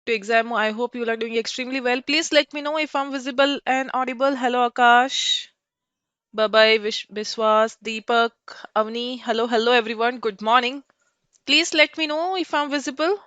to exam. I hope you are doing extremely well. Please let me know if I'm visible and audible. Hello, Akash. Bye bye, Biswas, Deepak, Avni. Hello, everyone. Good morning. Please let me know if I'm visible.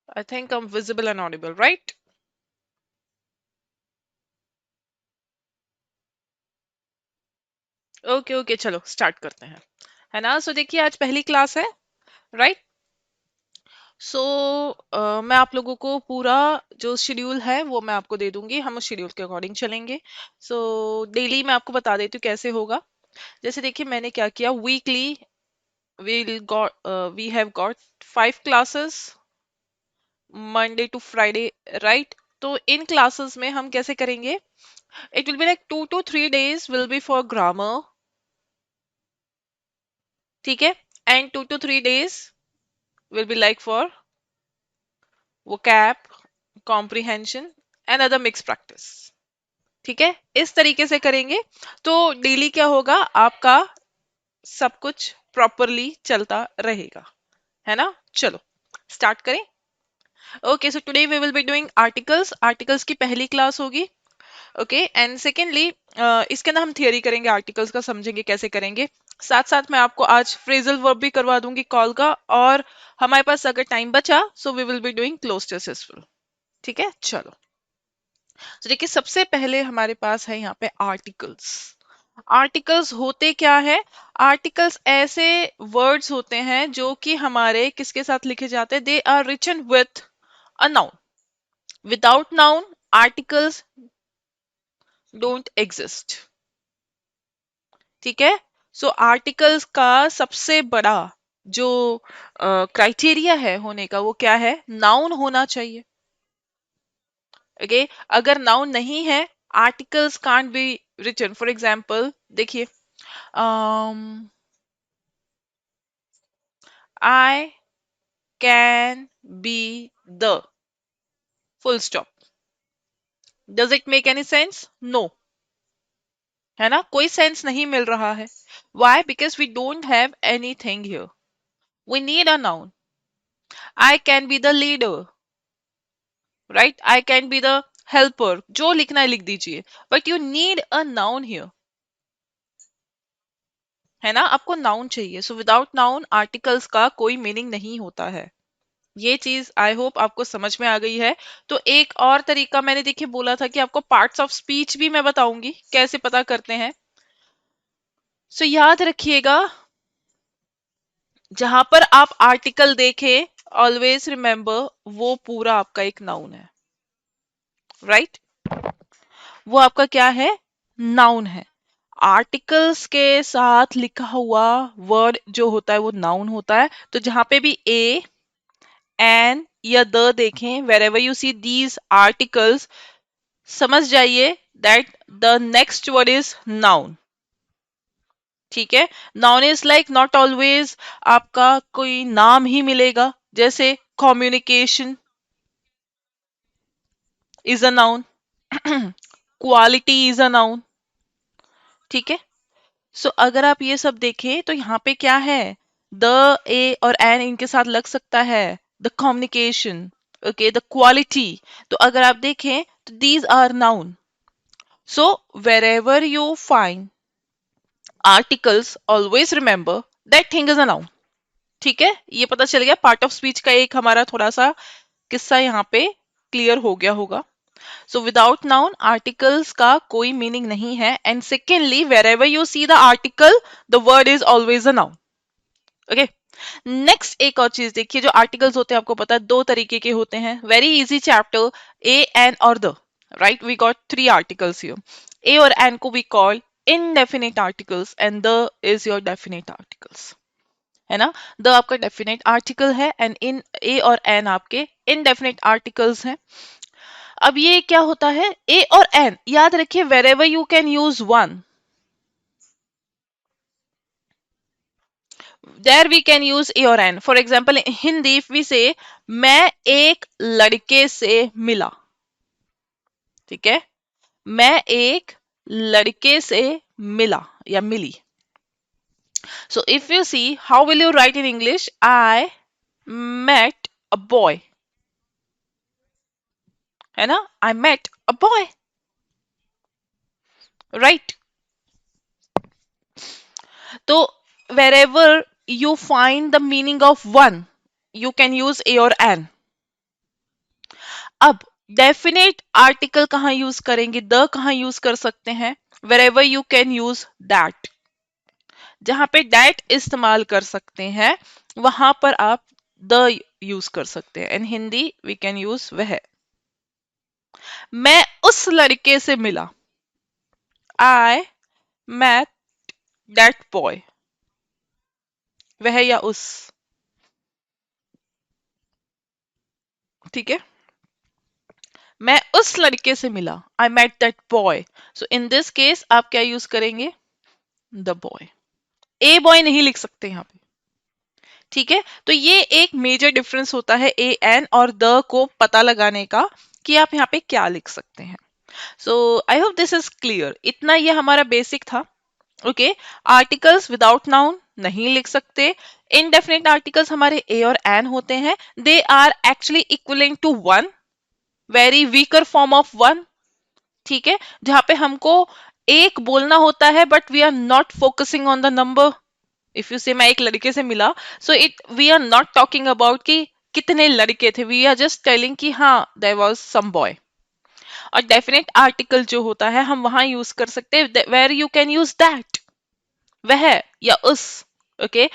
I think I'm visible and audible, right? Okay चलो start करते हैं, है ना। सो देखिए आज पहली class है, right. सो मैं आप लोगों को पूरा जो शेड्यूल है वो मैं आपको दे दूंगी, हम उस शेड्यूल के अकॉर्डिंग चलेंगे। सो डेली मैं आपको बता देती हूँ कैसे होगा। जैसे देखिए मैंने क्या किया, weekly we have got 5 classes, Monday to Friday, right. तो इन क्लासेस में हम कैसे करेंगे, it will be like 2 to 3 days will be for grammar, ठीक है, and 2 to 3 days will be like for vocab, comprehension and other mix practice, ठीक है। इस तरीके से करेंगे तो डेली क्या होगा, आपका सब कुछ प्रॉपरली चलता रहेगा, है ना। चलो स्टार्ट करें। Okay, so today we will be doing articles. Articles की पहली क्लास होगी, ओके। एंड सेकेंडली इसके अंदर हम थियरी करेंगे, आर्टिकल्स का समझेंगे कैसे करेंगे। साथ साथ मैं आपको आज फ्रेजल वर्ब भी करवा दूंगी कॉल का, और हमारे पास अगर टाइम बचा so we will be doing cloze test as well, ठीक है। चलो, तो देखिए सबसे पहले हमारे पास है यहाँ पे आर्टिकल्स। आर्टिकल्स होते क्या है, आर्टिकल्स ऐसे वर्ड्स होते हैं जो कि हमारे किसके साथ लिखे जाते हैं, they are written with a noun. Without noun articles don't exist, ठीक है। सो आर्टिकल्स का सबसे बड़ा जो क्राइटेरिया है होने का वो क्या है, नाउन होना चाहिए, ओके। अगर नाउन नहीं है articles can't be written. For example देखिए, I can be the full stop, does it make any sense, no, है ना, कोई सेंस नहीं मिल रहा है। Why, because we don't have anything here, we need a noun. I can be the leader, right, I can be the helper, जो लिखना है लिख दीजिए, but you need a noun here, है ना, आपको नाउन चाहिए। सो विदाउट नाउन आर्टिकल्स का कोई मीनिंग नहीं होता है। ये चीज आई होप आपको समझ में आ गई है। तो एक और तरीका मैंने देखिए बोला था कि आपको पार्ट्स ऑफ स्पीच भी मैं बताऊंगी कैसे पता करते हैं। सो याद रखिएगा, जहां पर आप आर्टिकल देखें ऑलवेज रिमेंबर वो पूरा आपका एक नाउन है, राइट। वो आपका क्या है, नाउन है। आर्टिकल्स के साथ लिखा हुआ वर्ड जो होता है वो नाउन होता है। तो जहां पे भी ए, एन या द देखें, wherever you see these articles, समझ जाइए that the next word is noun, ठीक है। Noun is like not always आपका कोई नाम ही मिलेगा, जैसे communication is a noun, quality is a noun, ठीक है। सो अगर आप ये सब देखें तो यहाँ पे क्या है, द, ए और एन इनके साथ लग सकता है, the communication, okay, the quality. तो अगर आप देखें तो these are noun. So wherever you find articles always remember that thing is a noun, ठीक है। ये पता चल गया, पार्ट ऑफ स्पीच का एक हमारा थोड़ा सा किस्सा यहाँ पे क्लियर हो गया होगा। सो विदाउट नाउन आर्टिकल्स का कोई मीनिंग नहीं है। And secondly wherever you see the article the word is always a noun, okay. Next एक और चीज देखिए, जो आर्टिकल्स होते हैं आपको पता है दो तरीके के होते हैं, very easy chapter, a, an और the, right. We got 3 articles here. A और एन को we call indefinite articles and the is your definite articles, है ना. द आपका डेफिनेट आर्टिकल है एंड इन ए और एन आपके इनडेफिनेट आर्टिकल्स हैं. अब ये क्या होता है, ए और एन याद रखिए, wherever you can use one, there we can use a और an. For example Hindi if we say मैं एक लड़के से मिला, ठीक है, मैं एक लड़के से मिला या मिली. So if you see, how will you write in English? I met a boy. है ना? I met a boy. Right? So wherever you find the meaning of one, you can use a or an. अब definite article कहाँ use करेंगे? The कहाँ use कर सकते हैं? Wherever you can use that. जहां पे that इस्तेमाल कर सकते हैं वहां पर आप the यूज कर सकते हैं. In Hindi we can use वह. मैं उस लड़के से मिला, I met that boy. वह या उस, ठीक है. मैं उस लड़के से मिला, I met that boy. So in this case आप क्या यूज करेंगे? The boy. A boy नहीं लिख सकते यहाँ पे, ठीक है. तो ये एक मेजर डिफरेंस होता है ए एन और द को पता लगाने का कि आप यहाँ पे क्या लिख सकते हैं. So I hope this is clear. इतना ये हमारा बेसिक था. ओके, आर्टिकल्स विदाउट नाउन नहीं लिख सकते. इनडेफिनेट आर्टिकल्स हमारे ए और एन होते हैं. They are actually equivalent to one, very weaker form of one, ठीक है, जहां पे हमको एक बोलना होता है but we are not focusing on the number. If you say मैं एक लड़के से मिला, so it we are not talking about कि कितने लड़के थे, वी आर जस्ट टेलिंग कि हाँ देयर वाज सम बॉय. और डेफिनेट आर्टिकल जो होता है हम वहां यूज कर सकते हैं where you can use that, वह या उस. ओके,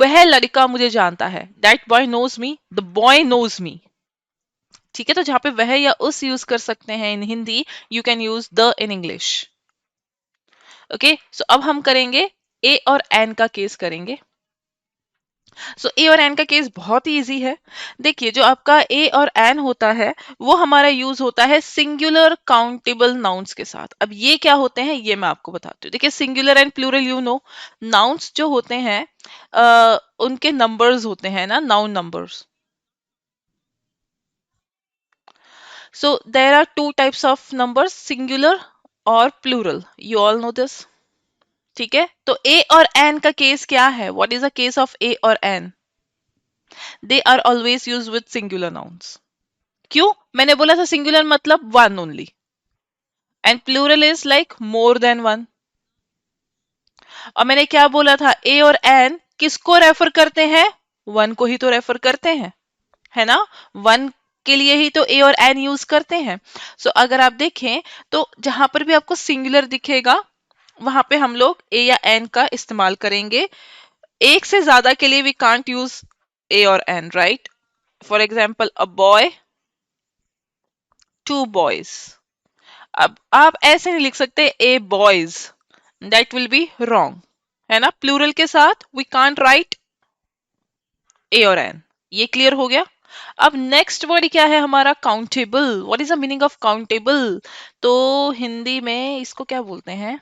वह लड़का मुझे जानता है, that boy knows me, the boy knows me, ठीक है. तो जहां पे वह या उस यूज कर सकते हैं in Hindi, you can use the in English. Okay, so अब हम करेंगे ए और एन का केस करेंगे. सो ए और एन का केस बहुत ही इजी है. देखिए जो आपका ए और एन होता है वो हमारा यूज होता है सिंगुलर काउंटेबल नाउन्स के साथ. अब ये क्या होते हैं ये मैं आपको बताती हूँ. देखिए singular and plural you know, nouns जो होते हैं उनके नंबर्स होते हैं ना, noun numbers. So there are two types of numbers, singular और plural, you all know this, ठीक है. तो ए और एन का केस क्या है? What is the case of a और an? They are always use with singular nouns. क्यों? मैंने बोला था सिंगुलर मतलब one only and plural is like more than one. और मैंने क्या बोला था, ए और एन किसको रेफर करते हैं? वन को ही तो रेफर करते हैं, है ना. वन के लिए ही तो ए और एन यूज करते हैं. सो अगर आप देखें तो जहां पर भी आपको सिंगुलर दिखेगा वहां पे हम लोग ए या एन का इस्तेमाल करेंगे. एक से ज्यादा के लिए वी कांट यूज ए और an, right. For example a boy, two boys. अब आप ऐसे नहीं लिख सकते a boys, that will be wrong, है ना. प्लूरल के साथ वी कांट राइट ए और एन. ये क्लियर हो गया. अब नेक्स्ट वर्ड क्या है हमारा? Countable. What is the meaning of countable? तो हिंदी में इसको क्या बोलते हैं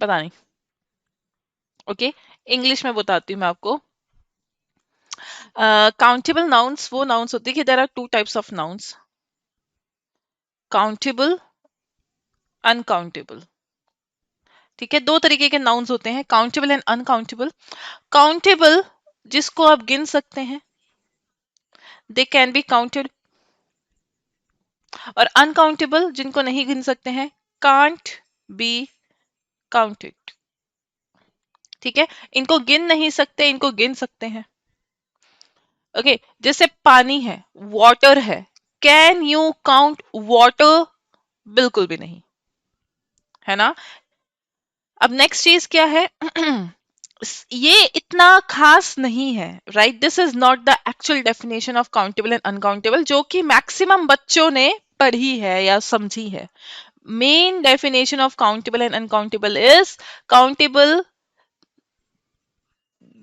पता नहीं. ओके, इंग्लिश में बताती हूँ मैं आपको. काउंटेबल नाउन्स वो नाउन्स होती है कि there are two types of nouns, countable, uncountable, ठीक है. दो तरीके के नाउन्स होते हैं, काउंटेबल एंड अनकाउंटेबल. काउंटेबल जिसको आप गिन सकते हैं, दे कैन बी काउंटेड. और अनकाउंटेबल जिनको नहीं गिन सकते हैं, कांट बी काउंटेड, ठीक है. इनको गिन नहीं सकते, इनको गिन सकते हैं. ओके, जैसे पानी है, वाटर है, कैन यू काउंट वाटर? बिल्कुल भी नहीं, है ना. अब नेक्स्ट चीज क्या है? ये इतना खास नहीं है, right. This is not the actual definition of countable and uncountable जो कि मैक्सिमम बच्चों ने पढ़ी है या समझी है। Main definition of countable and uncountable is countable,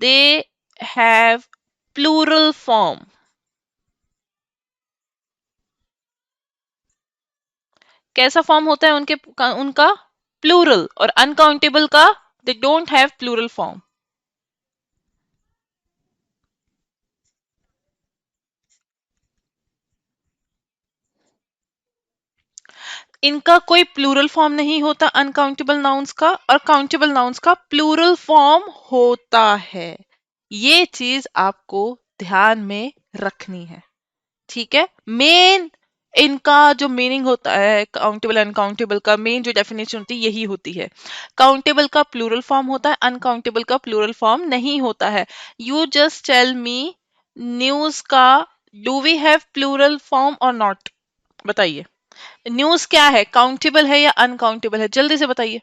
they have plural form. कैसा फॉर्म होता है उनका प्लूरल, और अनकाउंटेबल का they don't have plural form. इनका कोई प्लूरल फॉर्म नहीं होता अनकाउंटेबल नाउन्स का, और काउंटेबल नाउन्स का प्लूरल फॉर्म होता है। ये चीज आपको ध्यान में रखनी है, ठीक है। मेन इनका जो मीनिंग होता है काउंटेबल अनकाउंटेबल का, मेन जो डेफिनेशन होती है यही होती है। काउंटेबल का प्लूरल फॉर्म होता है, अनकाउंटेबल का प्लूरल फॉर्म नहीं होता है। You just tell me, news का do we have plural form और नॉट? बताइए, न्यूज क्या है, काउंटेबल है या अनकाउंटेबल है? जल्दी से बताइए,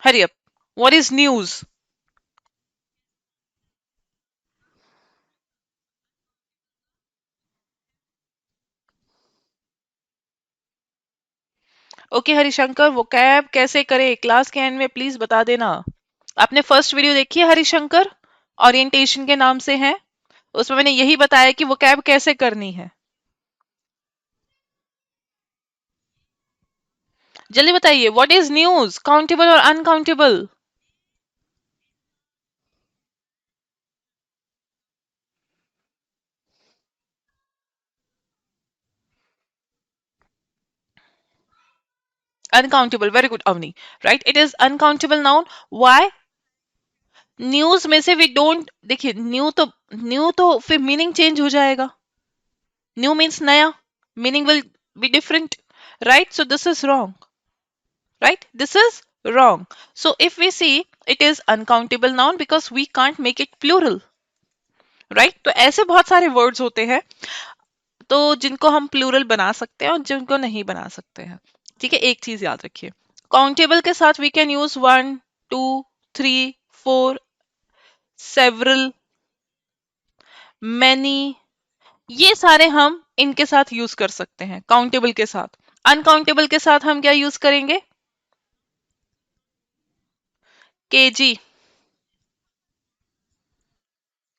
hurry up. What is news? Okay Harishankar, वो कैब कैसे करे क्लास के एंड में प्लीज बता देना। आपने फर्स्ट वीडियो देखी है हरिशंकर, ओरिएंटेशन के नाम से है, उसमें मैंने यही बताया कि वो कैब कैसे करनी है। जल्दी बताइए, व्हाट इज न्यूज, काउंटेबल और uncountable? Uncountable, very good Avni, right, it is uncountable noun. Why? News में से वी डोंट, देखिए न्यू तो फिर मीनिंग चेंज हो जाएगा। न्यू मीन्स नया, meaning will be different, right? So this is wrong, right? This is wrong. So if we see, it is uncountable noun because we can't make it plural, right? तो ऐसे बहुत सारे words होते हैं तो जिनको हम प्लूरल बना सकते हैं और जिनको नहीं बना सकते हैं, ठीक है। एक चीज याद रखिए, काउंटेबल के साथ we can use one, two, three, four, several, many, ये सारे हम इनके साथ यूज कर सकते हैं काउंटेबल के साथ। अनकाउंटेबल के साथ हम क्या यूज करेंगे? केजी,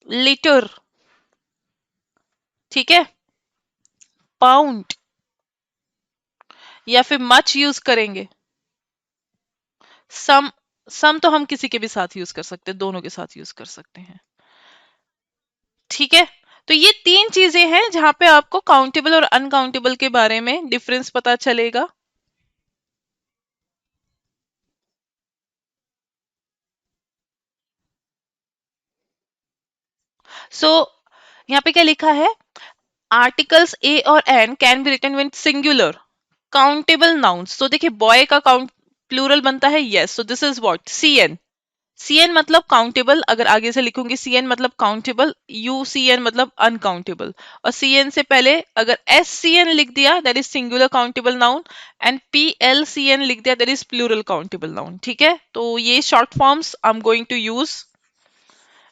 लीटर, ठीक है, पाउंड, या फिर मच यूज करेंगे। सम, सम तो हम किसी के भी साथ यूज कर सकते हैं, दोनों के साथ यूज कर सकते हैं, ठीक है। तो ये तीन चीजें हैं जहां पे आपको काउंटेबल और अनकाउंटेबल के बारे में डिफरेंस पता चलेगा। सो यहाँ पे क्या लिखा है? आर्टिकल्स ए और an can be written with singular countable nouns. तो देखिए, बॉय का काउंट प्लूरल बनता है, yes, so this is what, C N. C N मतलब काउंटेबल, अगर आगे से लिखूंगी सी एन मतलब काउंटेबल, यू सी एन मतलब अनकाउंटेबल, और सी एन से पहले अगर एस सी एन लिख दिया that is singular countable noun, and P L C N लिख दिया that is plural countable noun, ठीक है। तो ये short forms I am going to use.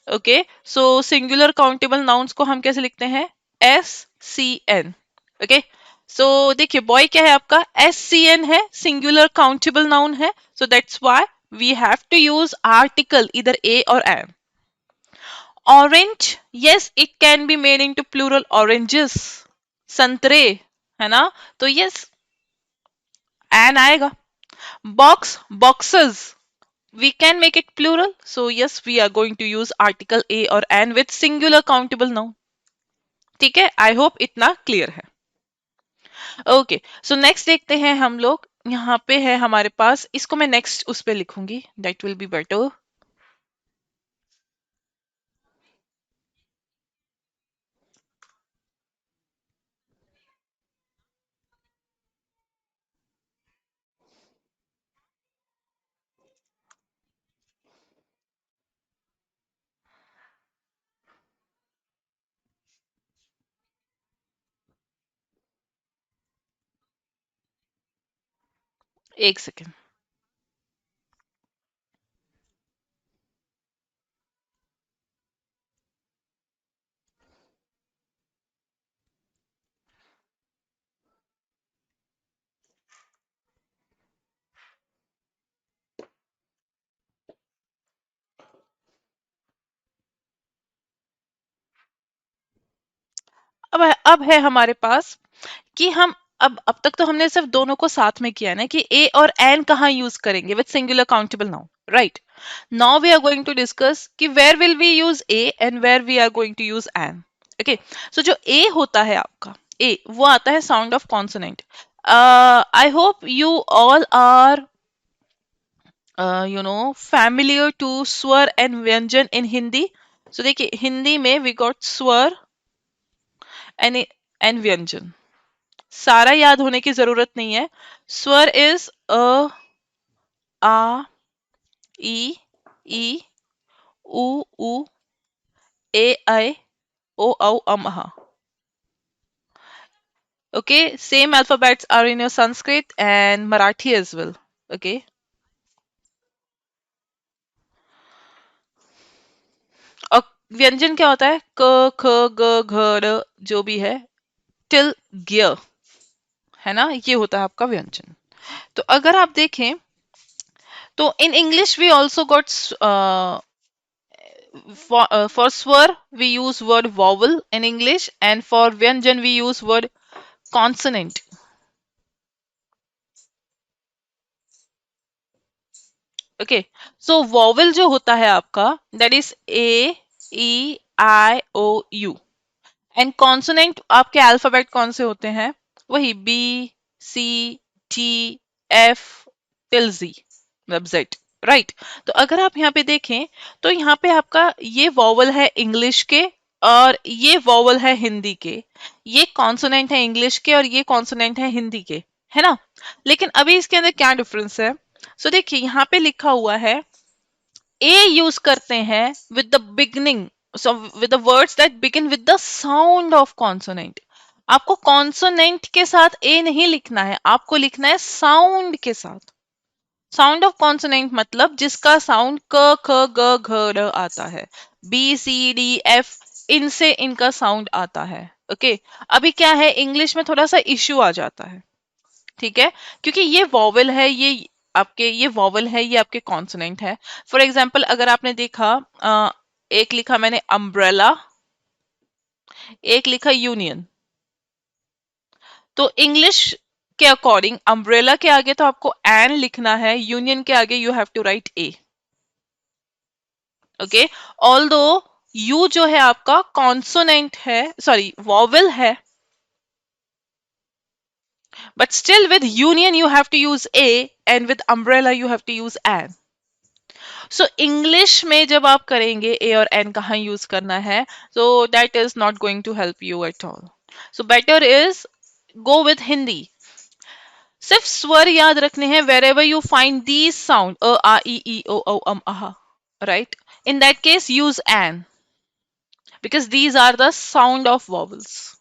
Okay, so singular countable nouns को हम कैसे लिखते हैं? S C N. Okay, so देखिए, बॉय क्या है आपका? एस सी एन है, सिंगुलर काउंटेबल नाउन है, so that's why we have to use article either a or am. Orange, yes, it can be made into plural, oranges, संतरे, है ना? तो yes, an आएगा। Box, boxes, we can make it plural, so yes, we are going to use article a or an with singular countable noun, ठीक है। I hope इतना clear है। Okay, so next देखते हैं हम लोग, यहाँ पे है हमारे पास, इसको मैं नेक्स्ट उस पे लिखूंगी, दैट विल बी बेटर। एक सेकेंड। अब है हमारे पास कि हम अब तक तो हमने सिर्फ दोनों को साथ में किया ना कि ए और एन कहाँ यूज करेंगे with singular countable noun, right? Now we are going to discuss कि where will we use a and where we are going to use an. Okay, so जो ए होता है आपका, ए वो आता है sound of consonant. I hope you all are familiar to स्वर and व्यंजन इन हिंदी। सो देखिए हिंदी में वी गॉट स्वर एंड व्यंजन, सारा याद होने की जरूरत नहीं है। स्वर इज आ, ई, ई, उ, ए, ऐ, ओ, औ, अ। Okay, same alphabets are in your Sanskrit and Marathi as well. Okay, और व्यंजन क्या होता है? क, ख, ग, घ, र, जो भी है टिल गियर, है ना, ये होता है आपका व्यंजन। तो अगर आप देखें तो in English we also got for swar we use word vowel in English, and for vyanjan we use word consonant. Okay, so vowel जो होता है आपका that is a, e, I, o, u, and consonant आपके alphabet कौन से होते हैं? वही बी, सी, टी, एफ टिल जी, मतलब जेड, राइट? तो अगर आप यहाँ पे देखें तो यहाँ पे आपका ये वॉवल है इंग्लिश के और ये वॉवल है हिंदी के, ये कॉन्सोनेंट है इंग्लिश के और ये कॉन्सोनेंट है हिंदी के, है ना? लेकिन अभी इसके अंदर क्या डिफरेंस है? सो देखिए यहाँ पे लिखा हुआ है ए यूज करते हैं with the beginning, so with the words that begin with the sound of consonant. आपको कॉन्सोनेंट के साथ ए नहीं लिखना है, आपको लिखना है साउंड के साथ। साउंड ऑफ कॉन्सोनेंट मतलब जिसका साउंड क, ख, ग, घ, र आता है, बी, सी, डी, एफ, इनसे इनका साउंड आता है। ओके, अभी क्या है इंग्लिश में थोड़ा सा इश्यू आ जाता है, ठीक है, क्योंकि ये वॉवल है, ये वॉवल है, ये आपके कॉन्सोनेंट है। फॉर एग्जाम्पल अगर आपने देखा एक लिखा मैंने अम्ब्रेला, एक लिखा यूनियन, तो इंग्लिश के अकॉर्डिंग अम्ब्रेला के आगे तो आपको एन लिखना है, यूनियन के आगे you have to write a. Okay, although U जो है आपका कॉन्सोनेंट है, सॉरी वॉवल है, but still with union you have to use a and with umbrella you have to use an. So English में जब आप करेंगे ए और एन कहाँ यूज करना है, so that is not going to help you at all. So better is go with Hindi. सिर्फ स्वर याद रखने हैं, wherever you find these sound अ, आ, ई, ओ, औ, अह, right? In that case use an because these are the sound of vowels.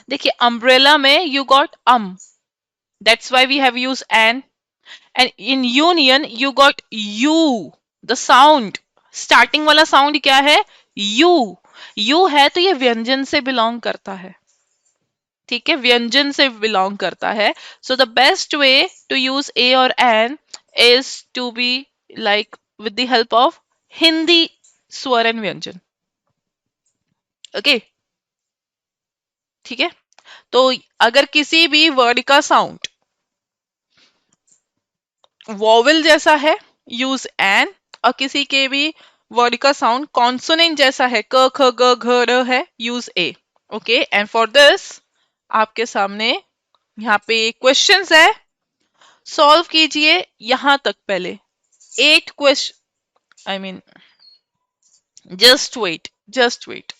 देखिए अम्ब्रेला में you got that's why we have use an, and in union you got u, the sound, starting वाला sound क्या है? You, you है तो ये व्यंजन से बिलोंग करता है, ठीक है, व्यंजन से बिलोंग करता है। So the best way to use a और an is to be like with the help of Hindi स्वर एंड व्यंजन। ओके, ठीक है, तो अगर किसी भी वर्ड का साउंड वॉवल जैसा है यूज एन, और किसी के भी वर्ड का साउंड कॉन्सोनेंट जैसा है क, ख, ग, घ, र है, use A. Okay, and for this आपके सामने यहाँ पे क्वेश्चंस है, सॉल्व कीजिए यहां तक पहले। 8 question, I mean just wait, just wait.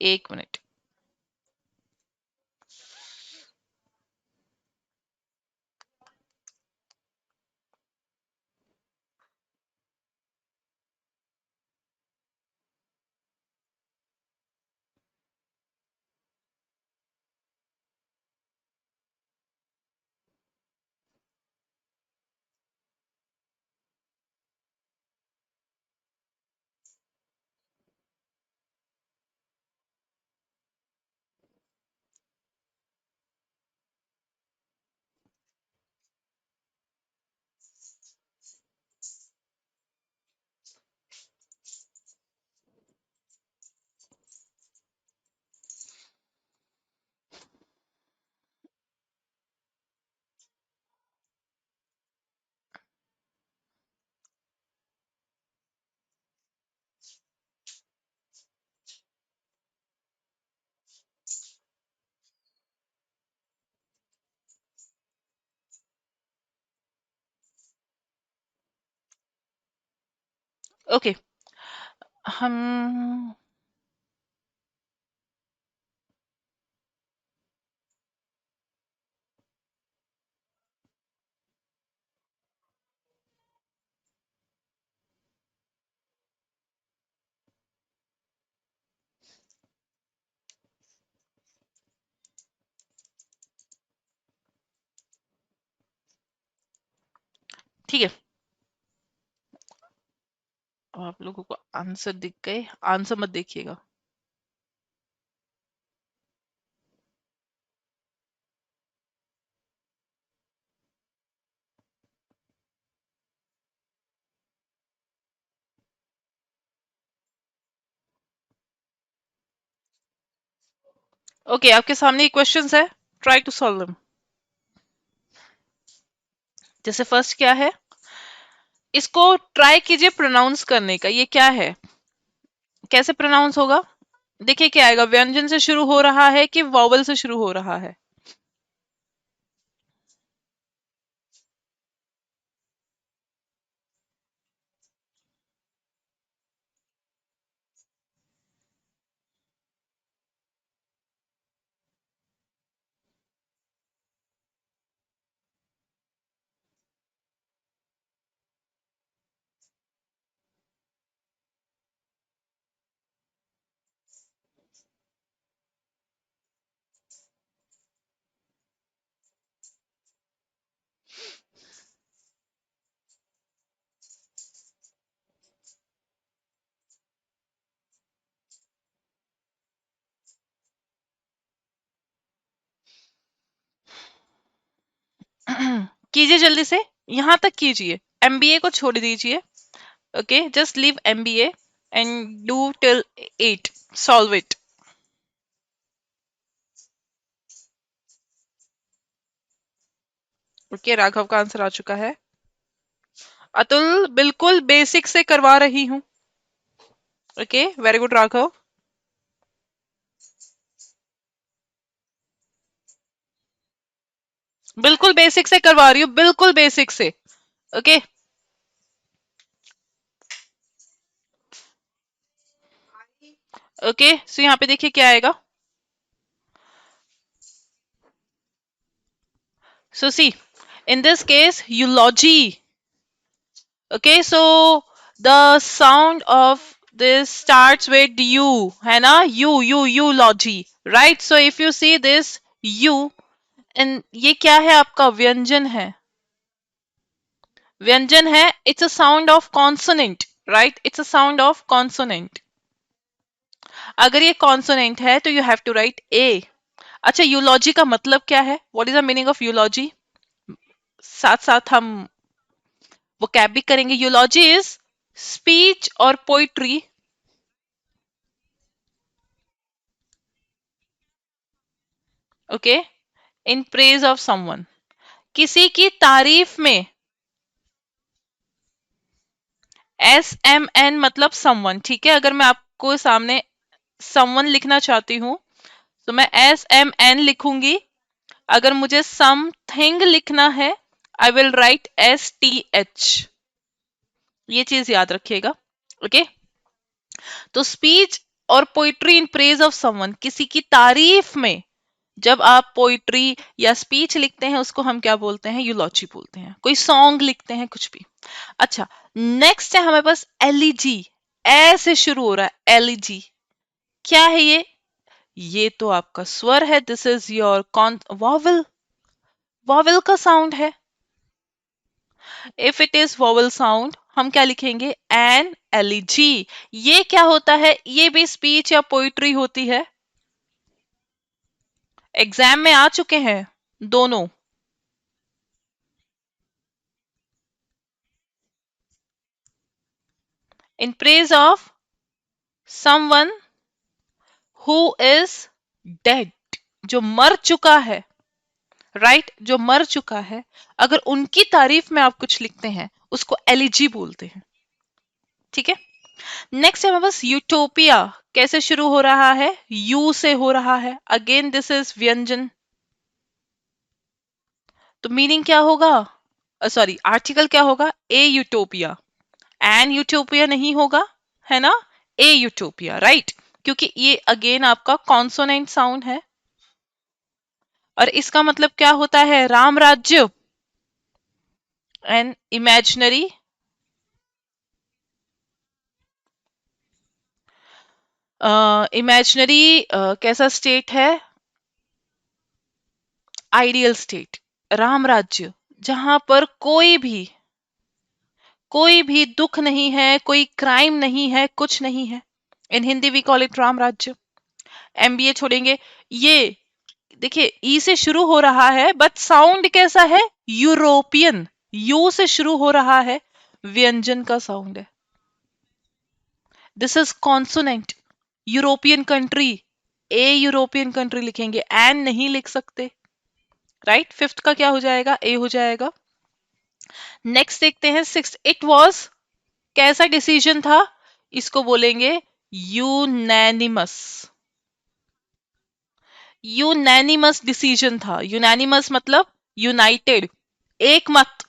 एक मिनट। ओके। हम ठीक है। अब आप लोगों को आंसर दिख गए, आंसर मत देखिएगा। ओके, आपके सामने ये क्वेश्चंस है, ट्राई टू सॉल्व देम। जैसे फर्स्ट क्या है, इसको ट्राई कीजिए प्रोनाउंस करने का। ये क्या है, कैसे प्रोनाउंस होगा? देखिए क्या आएगा, व्यंजन से शुरू हो रहा है कि वॉवल से शुरू हो रहा है? कीजिए जल्दी से, यहां तक कीजिए, एमबीए को छोड़ दीजिए। Okay, just leave MBA and do till 8, solve it. Okay, Raghav का आंसर आ चुका है। अतुल बिल्कुल बेसिक से करवा रही हूँ। Okay, very good Raghav. बिल्कुल बेसिक से करवा रही हूँ, बिल्कुल बेसिक से। ओके। ओके, सो यहाँ पे देखिए क्या आएगा। So see, in this case, eulogy. Okay, so the sound of this starts with U, है ना? Eulogy, right? So if you see this U, and ये क्या है आपका? व्यंजन है। व्यंजन है, it's a sound of consonant, right? It's a sound of consonant. अगर ये consonant है तो you have to write A. अच्छा, यूलॉजी का मतलब क्या है? What is the meaning of eulogy? साथ साथ हम वो कैब भी करेंगे। यूलॉजी इज स्पीच और poetry. Okay, in praise of someone, किसी की तारीफ में। एस एम एन मतलब समवन, ठीक है। अगर मैं आपको सामने समवन लिखना चाहती हूं तो मैं एस एम एन लिखूंगी। अगर मुझे समथिंग लिखना है, I will write S T H. ये चीज याद रखिएगा। ओके, तो स्पीच और poetry in praise of someone, किसी की तारीफ में जब आप पोइट्री या स्पीच लिखते हैं उसको हम क्या बोलते हैं? यूलॉजी बोलते हैं। कोई सॉन्ग लिखते हैं, कुछ भी। अच्छा, नेक्स्ट है हमारे पास एलिजी। ऐसे शुरू हो रहा है एलिजी। क्या है ये? ये तो आपका स्वर है। This is your con vowel. Vowel का साउंड है। If it is vowel sound हम क्या लिखेंगे? An elegy. ये क्या होता है? ये भी स्पीच या पोइट्री होती है। एग्जाम में आ चुके हैं दोनों। In praise of someone who is dead, जो मर चुका है। राइट, जो मर चुका है, अगर उनकी तारीफ में आप कुछ लिखते हैं उसको एलिजी बोलते हैं। ठीक है। नेक्स्ट है हमारे पास यूटोपिया। कैसे शुरू हो रहा है? यू से हो रहा है। अगेन दिस इज व्यंजन। तो मीनिंग क्या होगा? सॉरी, आर्टिकल क्या होगा? ए यूटोपिया। एन यूटोपिया नहीं होगा, है ना, ए यूटोपिया, राइट, क्योंकि ये अगेन आपका कॉन्सोनेंट साउंड है। और इसका मतलब क्या होता है, राम राज्य, एन इमेजिनरी, इमेजिनरी कैसा स्टेट है, आइडियल स्टेट, राम राज्य, जहां पर कोई भी दुख नहीं है, कोई क्राइम नहीं है, कुछ नहीं है। In Hindi we call it Ram Rajya. MBA छोड़ेंगे। ये देखिए ई से शुरू हो रहा है बट साउंड कैसा है, यूरोपियन, यू से शुरू हो रहा है, व्यंजन का साउंड है। This is consonant, European country, A European country लिखेंगे, एन नहीं लिख सकते, राइट। फिफ्थ का क्या हो जाएगा, ए हो जाएगा। नेक्स्ट देखते हैं सिक्स, इट वॉज, कैसा डिसीजन था, इसको बोलेंगे यूनैनिमस, यूनैनिमस डिसीजन था। यूनैनिमस मतलब यूनाइटेड, एक मत,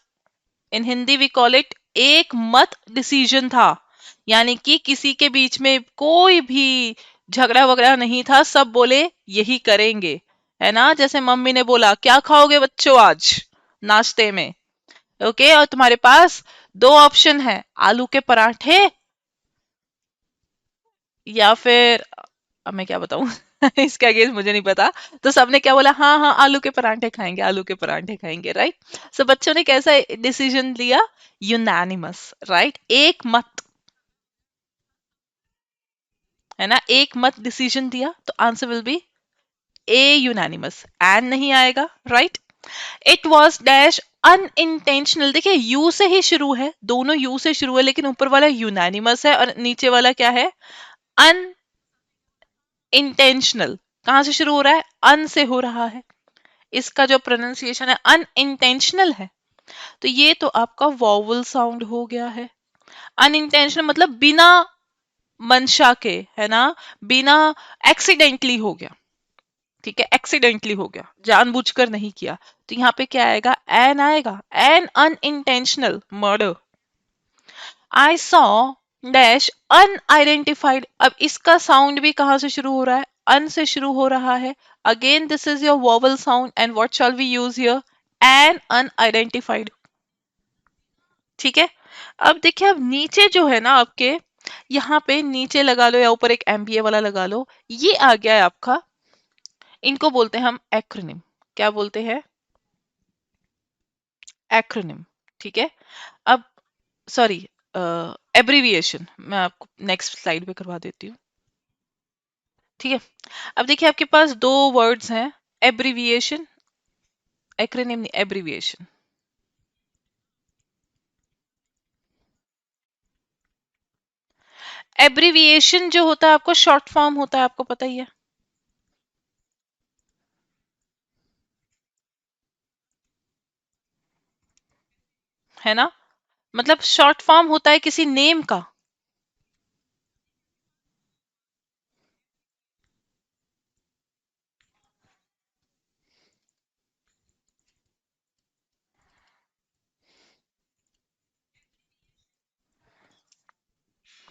इन हिंदी वी कॉल इट एक मत डिसीजन था, यानी कि किसी के बीच में कोई भी झगड़ा वगड़ा नहीं था, सब बोले यही करेंगे, है ना। जैसे मम्मी ने बोला क्या खाओगे बच्चों आज नाश्ते में, ओके, और तुम्हारे पास दो ऑप्शन है, आलू के पराठे या फिर, अब मैं क्या बताऊं इसके अगेंस्ट मुझे नहीं पता। तो सबने क्या बोला, हाँ हाँ आलू के पराठे खाएंगे, आलू के पराठे खाएंगे, राइट। सो बच्चों ने कैसा डिसीजन लिया, यूनानिमस, राइट, एक मत, है ना, एक मत डिसीजन दिया, तो answer will be a unanimous, an नहीं आएगा, right. It was dash unintentional, देखिए यू से ही शुरू है, दोनों यू से शुरू है, लेकिन ऊपर वाला यूनानिमस है और नीचे वाला क्या है, अनइंटेंशनल। कहां से शुरू हो रहा है, अन से हो रहा है, इसका जो प्रोनाउंसिएशन है अनइंटेंशनल है। तो ये तो आपका वॉवल साउंड हो गया है। अनइंटेंशनल मतलब बिना मंशा के, है ना, बिना, एक्सीडेंटली हो गया, ठीक है, एक्सीडेंटली हो गया, जानबूझकर नहीं किया। तो यहाँ पे क्या आएगा, एन आएगा, an unintentional murder. I saw dash unidentified, अब इसका साउंड भी कहां से शुरू हो रहा है, अन से शुरू हो रहा है। Again this is your vowel sound and what shall we use here, an unidentified, ठीक है। अब देखिए, अब नीचे जो है ना आपके, यहाँ पे नीचे लगा लो या ऊपर एक एमबीए वाला लगा लो, ये आ गया है आपका, इनको बोलते हैं हम एक्रोनिम, क्या बोलते हैं, एक्रोनिम, ठीक है। अब सॉरी, एब्रीविएशन, मैं आपको नेक्स्ट स्लाइड पे करवा देती हूँ, ठीक है। अब देखिए आपके पास दो वर्ड्स हैं, एब्रीविएशन, एक्रोनिम नहीं, एब्रीविएशन। एब्रीविएशन जो होता है आपको शॉर्ट फॉर्म होता है, आपको पता ही है ना, मतलब शॉर्ट फॉर्म होता है किसी नेम का।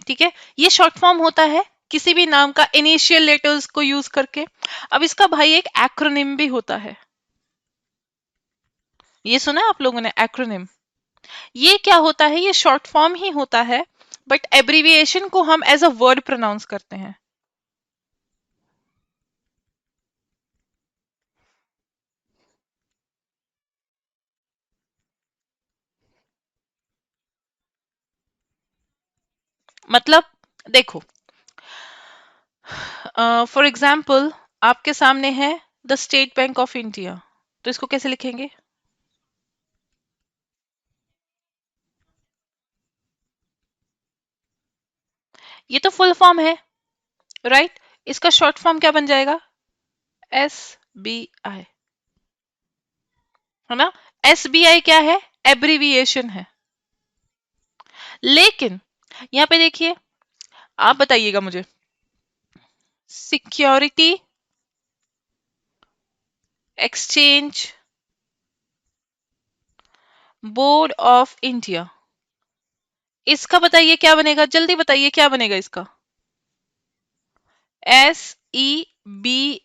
ठीक है, ये शॉर्ट फॉर्म होता है किसी भी नाम का इनिशियल लेटर्स को यूज करके। अब इसका भाई एक एक्रोनिम भी होता है, ये सुना है आप लोगों ने, एक्रोनिम। ये क्या होता है, ये शॉर्ट फॉर्म ही होता है, बट एब्रीविएशन को हम एज अ वर्ड प्रोनाउंस करते हैं। मतलब देखो, फॉर एग्जाम्पल आपके सामने है the state bank of India, तो इसको कैसे लिखेंगे, ये तो फुल फॉर्म है, राइट। इसका शॉर्ट फॉर्म क्या बन जाएगा, एस बी आई, है ना। एस बी आई क्या है, एब्रीविएशन है। लेकिन यहाँ पे देखिए, आप बताइएगा मुझे, security exchange board of India, इसका बताइए क्या बनेगा, जल्दी बताइए क्या बनेगा इसका। SEBI।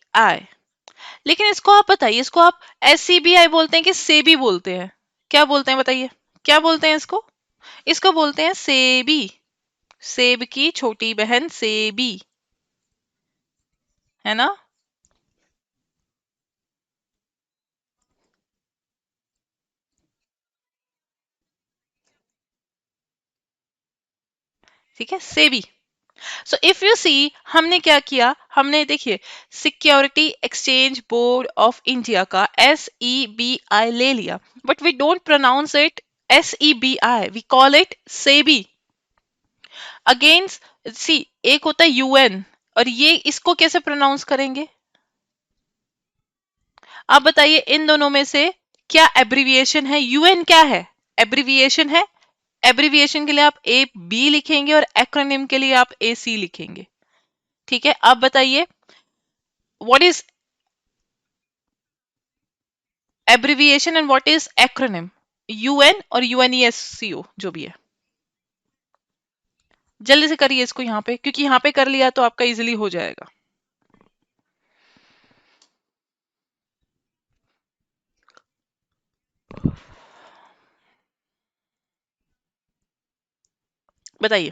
लेकिन इसको आप बताइए, इसको आप SCBI बोलते हैं कि सेबी बोलते हैं, क्या बोलते हैं बताइए, क्या बोलते हैं इसको। इसको बोलते हैं सेबी, सेब की छोटी बहन सेबी, है ना। ठीक है, SEBI. So if you see, हमने क्या किया, हमने देखिए security exchange board of India का SEBI ले लिया, but we don't pronounce it SEBI, we call it SEBI. Against C, एक होता है UN, और ये इसको कैसे प्रोनाउंस करेंगे, आप बताइए इन दोनों में से क्या एब्रिविएशन है। UN क्या है, एब्रिविएशन है। एब्रिविएशन के लिए आप AB लिखेंगे और एक्रोनिम के लिए आप AC लिखेंगे। ठीक है, अब बताइए what is abbreviation and what is acronym. UN और UNESCO जो भी है। जल्दी से करिए इसको यहाँ पे, क्योंकि यहाँ पे कर लिया तो आपका इजीली हो जाएगा। बताइए।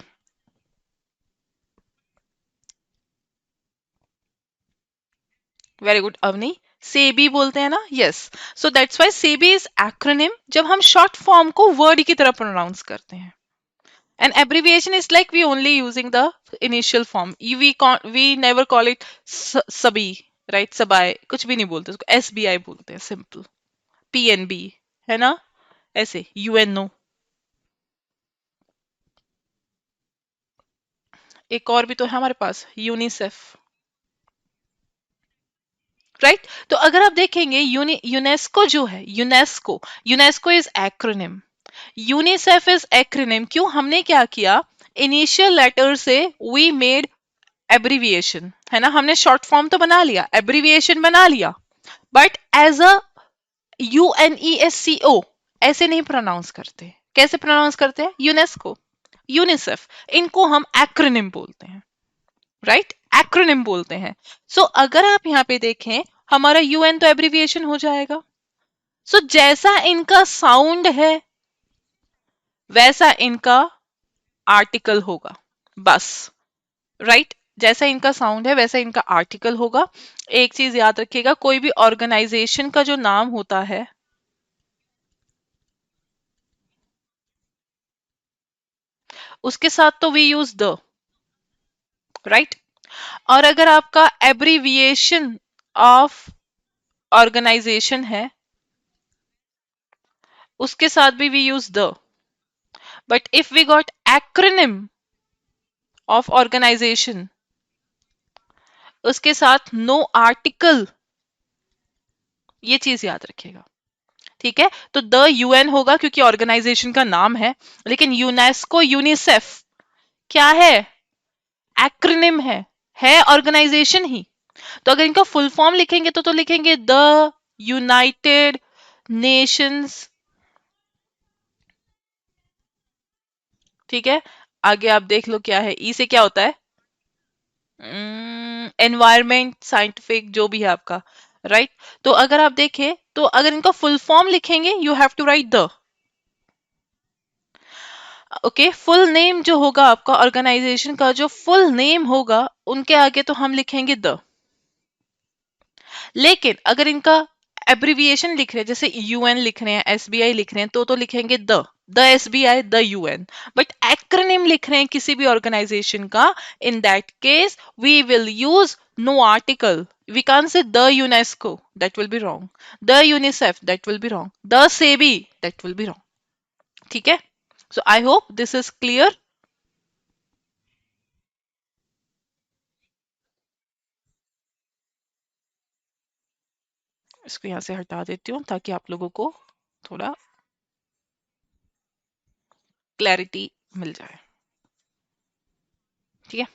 वेरी गुड अवनी, सेबी बोलते हैं ना, yes. So that's why SEBI is acronym, जब हम शॉर्ट फॉर्म को वर्ड की तरह प्रोनाउंस करते हैं। And abbreviation is like we only using the initial form. We never call it sabi, right? Sabai कुछ भी नहीं बोलते उसको, SBI बोलते हैं सिंपल। PNB है ना, ऐसे UNO। एक और भी तो है हमारे पास, यूनिसेफ, राइट। तो अगर आप देखेंगे यूनेस्को जो है, UNESCO, UNESCO is acronym, UNICEF is acronym. क्यों, हमने क्या किया, इनिशियल लेटर से वी मेड एब्रिविएशन, है ना, हमने शॉर्ट फॉर्म तो बना लिया, एब्रिविएशन बना लिया, बट एज अ UNESCO ऐसे नहीं प्रोनाउंस करते। कैसे प्रोनाउंस करते हैं, यूनेस्को, यूनिसेफ, इनको हम एक्रोनिम बोलते हैं, राइट, एक्रोनिम बोलते हैं। सो अगर आप यहाँ पे देखें, हमारा UN तो एब्रिविएशन हो जाएगा। सो जैसा इनका साउंड है वैसा इनका आर्टिकल होगा, बस, राइट। जैसा इनका साउंड है वैसा इनका आर्टिकल होगा। एक चीज याद रखिएगा, कोई भी ऑर्गेनाइजेशन का जो नाम होता है, उसके साथ तो वी यूज द, राइट। और अगर आपका एब्रिविएशन ऑफ ऑर्गेनाइजेशन है, उसके साथ भी we use the, but if we got acronym of organisation, उसके साथ नो आर्टिकल, ये चीज याद रखिएगा। ठीक है, तो द UN होगा क्योंकि ऑर्गेनाइजेशन का नाम है, लेकिन यूनेस्को यूनिसेफ क्या है, एक्रोनिम है ऑर्गेनाइजेशन ही। तो अगर इनका फुल फॉर्म लिखेंगे तो लिखेंगे द यूनाइटेड नेशंस। ठीक है, आगे आप देख लो क्या है, ई से क्या होता है, एनवायरमेंट, साइंटिफिक, जो भी है आपका, राइट। तो अगर आप देखें, तो अगर इनका फुल फॉर्म लिखेंगे you have to write the, okay. Full name जो होगा आपका, ऑर्गेनाइजेशन का जो फुल नेम होगा, उनके आगे तो हम लिखेंगे द। लेकिन अगर इनका एब्रिविएशन लिख रहे हैं, जैसे UN लिख रहे हैं, SBI लिख रहे हैं, तो लिखेंगे the SBI, the UN। But acronym लिख रहे हैं किसी भी ऑर्गेनाइजेशन का, in that case we will use no article. We can't say the UNESCO, that will be wrong. The UNICEF, that will be wrong. The SEBI, that will be wrong. ठीक है, so I hope this is clear. इसको यहाँ से हटा देती हूँ ताकि आप लोगों को थोड़ा क्लैरिटी मिल जाए। ठीक है,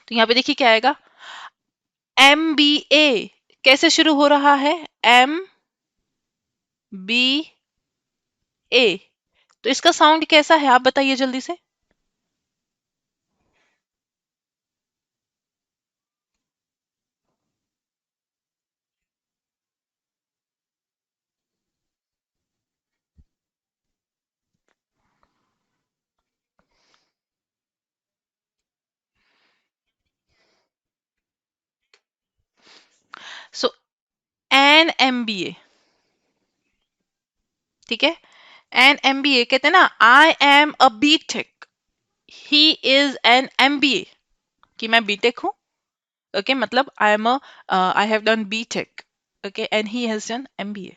तो यहाँ पे देखिए क्या आएगा, MBA कैसे शुरू हो रहा है, M B ए। तो इसका साउंड कैसा है आप बताइए जल्दी से। सो एन एमबीए, ठीक है। एन एमबीए कहते हैं ना, I am a BTech, he is an MBA, कि मैं बीटेक हूं। ओके, मतलब I am a, I have done BTech, okay, and he has done MBA.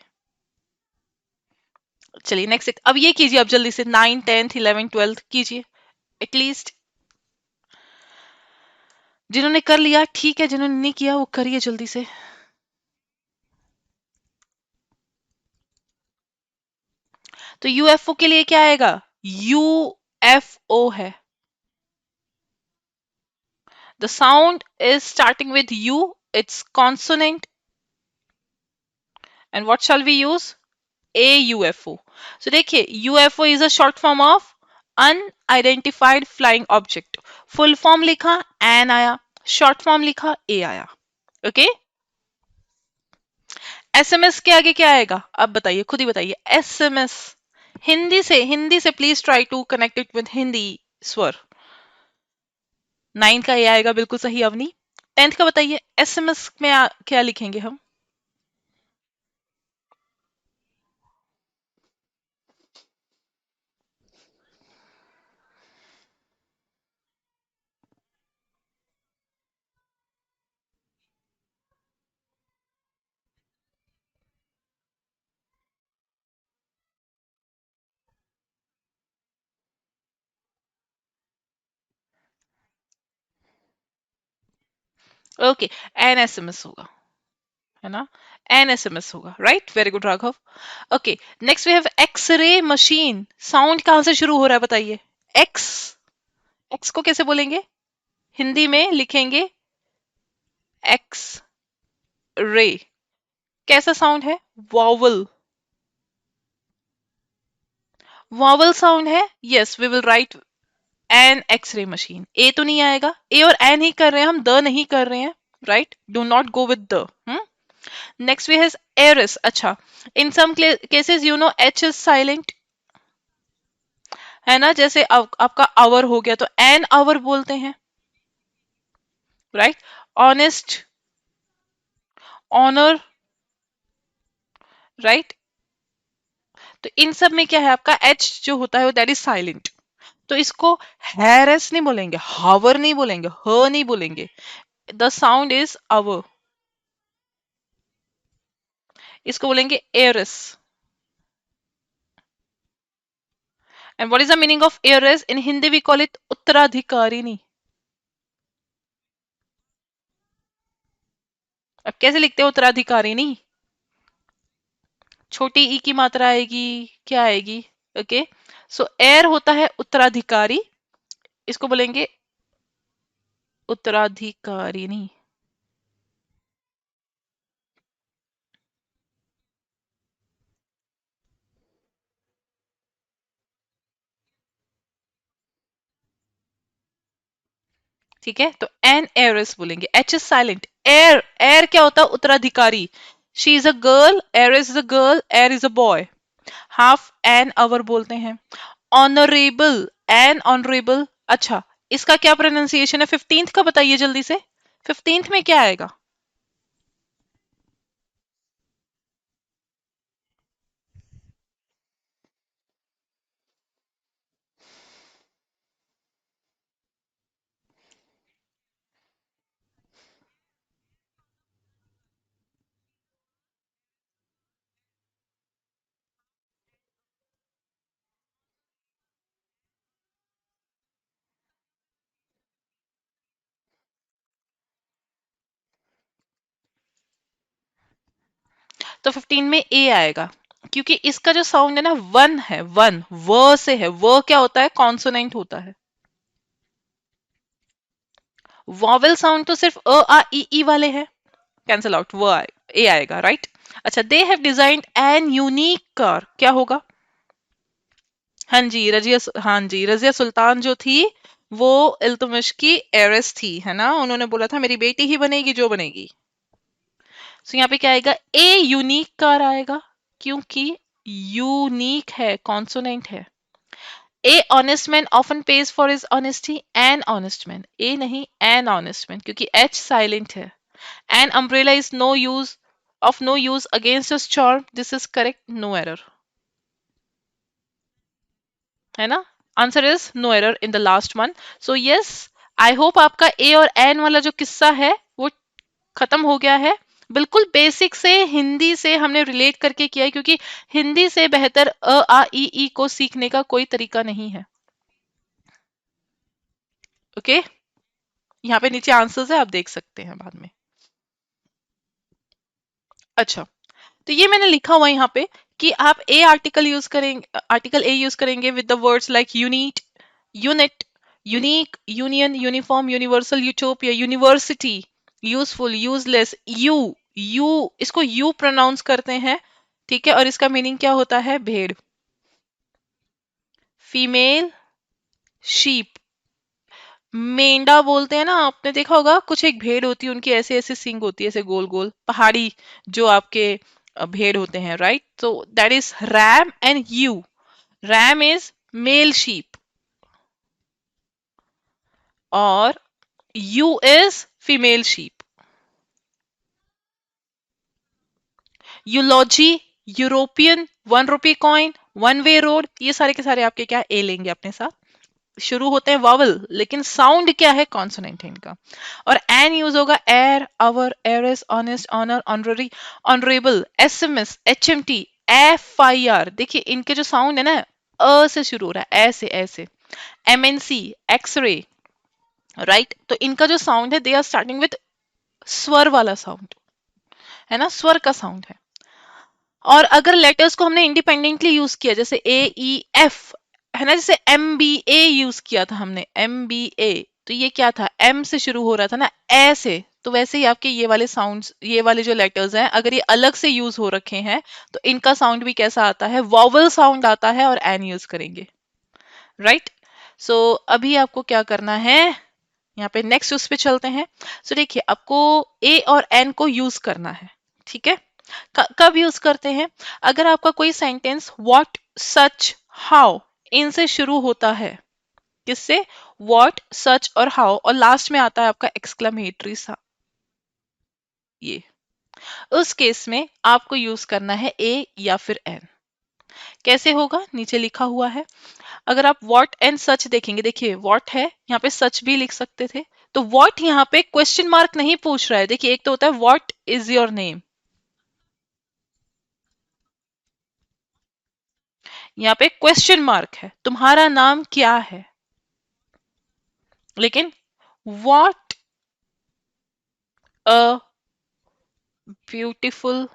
चलिए नेक्स्ट, अब ये कीजिए आप जल्दी से, 9 10th 11 12th कीजिए एटलीस्ट। जिन्होंने कर लिया ठीक है, जिन्होंने नहीं किया वो करिए जल्दी से। तो यूएफओ के लिए क्या आएगा? यूएफओ है, the sound is starting with U, it's consonant, and what shall we use? AUFO। So देखिए, UFO is a short form of unidentified flying object। Full form लिखा एन आया, शॉर्ट फॉर्म लिखा ए आया। ओके, एसएमएस के आगे क्या आएगा अब बताइए, खुद ही बताइए। एसएमएस, हिंदी से please try to connect it with Hindi स्वर। 9 का ए आएगा, बिल्कुल सही अवनी। 10th का बताइए, एसएमएस में क्या लिखेंगे हम? ओके, एन एसएमएस होगा, है ना, एन एसएमएस होगा, right, very good Raghav. Okay, next we have X ray machine. Sound कहां से शुरू हो रहा है बताइए? एक्स, एक्स को कैसे बोलेंगे? हिंदी में लिखेंगे एक्स रे। कैसा साउंड है? वॉवल, वॉवल साउंड है। Yes, we will write an X-ray machine. A तो नहीं आएगा, ए और एन ही कर रहे हैं हम, द नहीं कर रहे हैं, right, do not go with the. Next we has heiress. अच्छा, in some cases you know H is silent, है ना, जैसे आपका आवर हो गया तो एन आवर बोलते हैं, राइट। Honest, honour, right. तो इन सब में क्या है, आपका एच जो होता है वो दैट इज साइलेंट। तो इसको हैरेस नहीं बोलेंगे, हावर नहीं बोलेंगे, ह नहीं बोलेंगे, द साउंड इज अवर। इसको बोलेंगे heiress. And what is the meaning of heiress? In Hindi we call it उत्तराधिकारिणी। अब कैसे लिखते हैं उत्तराधिकारिणी? छोटी ई की मात्रा आएगी, क्या आएगी? ओके, सो एयर होता है उत्तराधिकारी, इसको बोलेंगे उत्तराधिकारिणी। ठीक है, तो एन एयरस बोलेंगे, H is silent. Air, air क्या होता है? उत्तराधिकारी। She is a girl, Aires is a girl, air is a boy. Half an hour बोलते हैं। Honourable, N honourable. अच्छा, इसका क्या प्रोनाउंसिएशन है? 15th का बताइए जल्दी से, 15th में क्या आएगा? तो 15 में ए आएगा, क्योंकि इसका जो साउंड है ना, वन है, वन व से है। व क्या होता है? कॉन्सोनेंट होता है। वॉवेल साउंड तो सिर्फ अ आ ई ई वाले हैं, कैंसल आउट, वो ए आएगा, राइट। अच्छा, they have designed an unique car, क्या होगा? हाँ जी, हाँ जी, रजिया सुल्तान जो थी वो इल्तुतमिश की एरेस थी, है ना। उन्होंने बोला था मेरी बेटी ही बनेगी जो बनेगी। सो यहाँ पे क्या आएगा, ए यूनिक कार आएगा, क्योंकि यूनिक है, कॉन्सोनेंट है। A honest man often pays for his honesty, an honest man, a नहीं एन ऑनेस्ट मैन, क्योंकि एच साइलेंट है। An umbrella is no use of no use against a storm, this is correct, no error, है ना। Answer is no error in the last one. So yes, I hope आपका A और N वाला जो किस्सा है वो खत्म हो गया है। बिल्कुल बेसिक से हिंदी से हमने रिलेट करके किया है, क्योंकि हिंदी से बेहतर अ आ ई को सीखने का कोई तरीका नहीं है। ओके, यहाँ पे नीचे आंसर्स है, आप देख सकते हैं बाद में। अच्छा, तो ये मैंने लिखा हुआ है यहाँ पे कि आप ए आर्टिकल यूज करेंगे, आर्टिकल ए यूज करेंगे with the words like unit, unit, unique, union, uniform, universal, utopia, university, useful, useless, you, you, इसको यू प्रोनाउंस करते हैं, ठीक है। और इसका मीनिंग क्या होता है, भेड़, फीमेल, शीप, मेंढा बोलते हैं ना, आपने देखा होगा, कुछ एक भेड़ होती है उनकी ऐसे ऐसे सींग होती है, ऐसे गोल गोल पहाड़ी जो आपके भेड़ होते हैं, राइट। तो that is ram and ewe. Ram is male sheep और ewe is female sheep. Eulogy, European, one rupee coin, one way road, ये सारे के सारे आपके क्या ए लेंगे अपने साथ। शुरू होते हैं वावल, लेकिन साउंड क्या है, कॉन्सोनेंट है इनका। और एन यूज होगा air, hour, heiress, honest, honour, honorary, honourable, SMS, HMT, FIR. देखिए इनके जो साउंड है ना, अ से शुरू हो रहा है, ऐसे ऐसे, एमएनसी, एक्सरे, राइट। तो इनका जो साउंड है, दे आर स्टार्टिंग विद स्वर वाला साउंड, है ना, स्वर का साउंड है। और अगर लेटर्स को हमने इंडिपेंडेंटली यूज किया, जैसे ए ई एफ, है ना, जैसे एम बी ए यूज किया था हमने, एम बी ए, तो ये क्या था, एम से शुरू हो रहा था ना, ए से। तो वैसे ही आपके ये वाले साउंड्स, ये वाले जो लेटर्स हैं, अगर ये अलग से यूज हो रखे हैं तो इनका साउंड भी कैसा आता है, वॉवल साउंड आता है, और एन यूज करेंगे, राइट। सो अभी आपको क्या करना है, यहाँ पे नेक्स्ट उस पे चलते हैं। सो देखिए आपको ए और एन को यूज करना है, ठीक है। कब यूज करते हैं, अगर आपका कोई सेंटेंस व्हाट, सच, हाउ इनसे शुरू होता है, किससे, व्हाट, सच और हाउ, और लास्ट में आता है आपका एक्सक्लेमेटरी सा, ये, उस केस में आपको यूज करना है ए या फिर एन। कैसे होगा, नीचे लिखा हुआ है। अगर आप व्हाट एंड सच देखेंगे, देखिए व्हाट है, यहाँ पे सच भी लिख सकते थे। तो व्हाट यहाँ पे क्वेश्चन मार्क नहीं पूछ रहा है, देखिए एक तो होता है व्हाट इज योर नेम, यहाँ पे क्वेश्चन मार्क है, तुम्हारा नाम क्या है। लेकिन व्हाट अ ब्यूटीफुल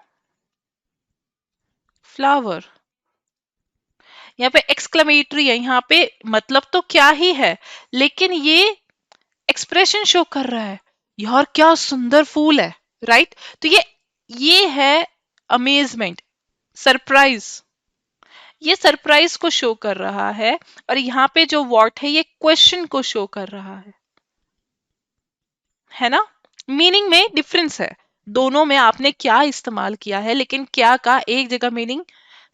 फ्लावर, यहाँ पे एक्सक्लेमेटरी है, यहाँ पे मतलब तो क्या ही है, लेकिन ये एक्सप्रेशन शो कर रहा है, यार क्या सुंदर फूल है, राइट। तो ये है अमेजमेंट, सरप्राइज, ये सरप्राइज को शो कर रहा है। और यहाँ पे जो व्हाट है, ये क्वेश्चन को शो कर रहा है ना। मीनिंग में डिफरेंस है, दोनों में आपने क्या इस्तेमाल किया है, लेकिन क्या का एक जगह मीनिंग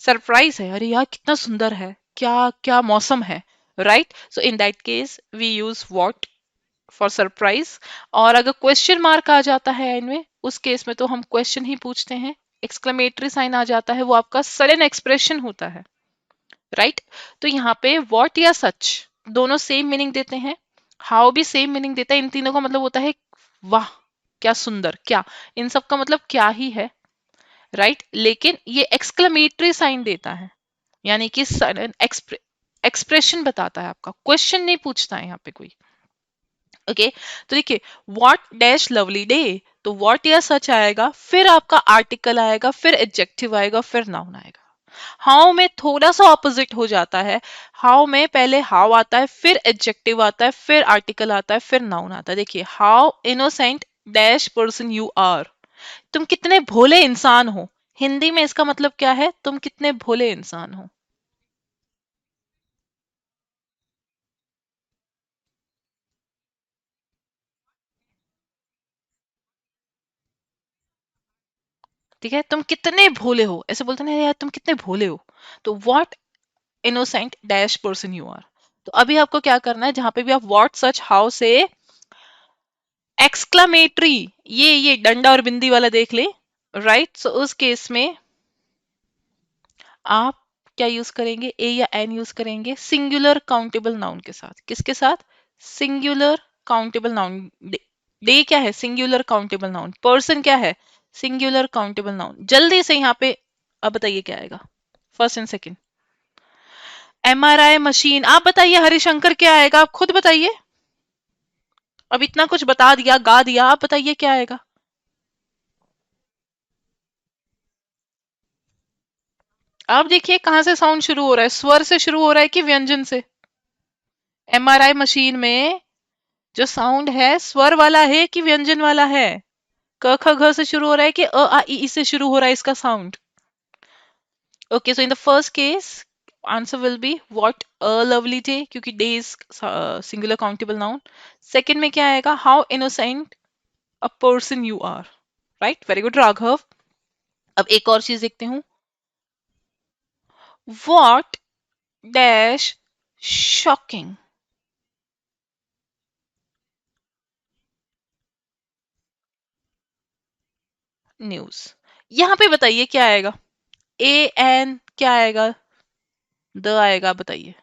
सरप्राइज है, अरे यार कितना सुंदर है, क्या क्या मौसम है, right. So in that case we use what for surprise. और अगर क्वेश्चन मार्क आ जाता है इनमें, उस केस में तो हम क्वेश्चन ही पूछते हैं, एक्सक्लेमेटरी साइन आ जाता है, वो आपका सडन एक्सप्रेशन होता है, राइट। तो यहाँ पे व्हाट या सच दोनों सेम मीनिंग देते हैं, हाउ भी सेम मीनिंग देता है, इन तीनों का मतलब होता है वाह, क्या सुंदर, क्या, इन सब का मतलब क्या ही है, राइट। लेकिन ये एक्सक्लेमेटरी साइन देता है, यानी कि सडन एक्सप्रेशन बताता है, आपका क्वेश्चन नहीं पूछता है यहाँ पे कोई। ओके, तो देखिए व्हाट डैश लवली डे, तो व्हाट या सच आएगा, फिर आपका आर्टिकल आएगा, फिर एडजेक्टिव आएगा, फिर नाउन आएगा। हाउ में थोड़ा सा ऑपोजिट हो जाता है, हाउ में पहले हाउ आता है, फिर एडजेक्टिव आता है, फिर आर्टिकल आता है, फिर नाउन आता है। देखिए how innocent dash person you are, तुम कितने भोले इंसान हो, हिंदी में इसका मतलब क्या है, तुम कितने भोले इंसान हो। ठीक है, तुम कितने भोले हो, ऐसे बोलते ना यार तुम कितने भोले हो, तो what innocent dash person you are. तो अभी आपको क्या करना है, जहां पे भी आप व्हाट सच हाउ से एक्सक्लामेटरी, ये डंडा और बिंदी वाला देख ले, राइट। सो उस केस में आप क्या यूज करेंगे, ए या एन यूज करेंगे सिंगुलर काउंटेबल नाउन के साथ। किसके साथ, सिंगुलर काउंटेबल नाउन। डे क्या है, सिंगुलर काउंटेबल नाउन। पर्सन क्या है, सिंगुलर काउंटेबल नाउन। जल्दी से यहाँ पे अब बताइए क्या आएगा, first and second. MRI machine, आप बताइए हरिशंकर क्या आएगा, आप खुद बताइए। अब इतना कुछ बता दिया, गा दिया, आप बताइए क्या आएगा। आप देखिए कहां से साउंड शुरू हो रहा है, स्वर से शुरू हो रहा है कि व्यंजन से। एमआरआई मशीन में जो साउंड है स्वर वाला है कि व्यंजन वाला है। क ख घ से शुरू हो रहा है कि अ आ इ ई से शुरू हो रहा है इसका sound. Okay, so in the first case answer will be what a lovely day, क्योंकि day is singular countable noun. Second में क्या आएगा, how innocent a person you are. Right, very good Raghav. अब एक और चीज देखते हूँ, व्हाट डैश शॉकिंग न्यूज। यहाँ पे बताइए क्या आएगा, ए एन क्या आएगा, द आएगा, बताइए।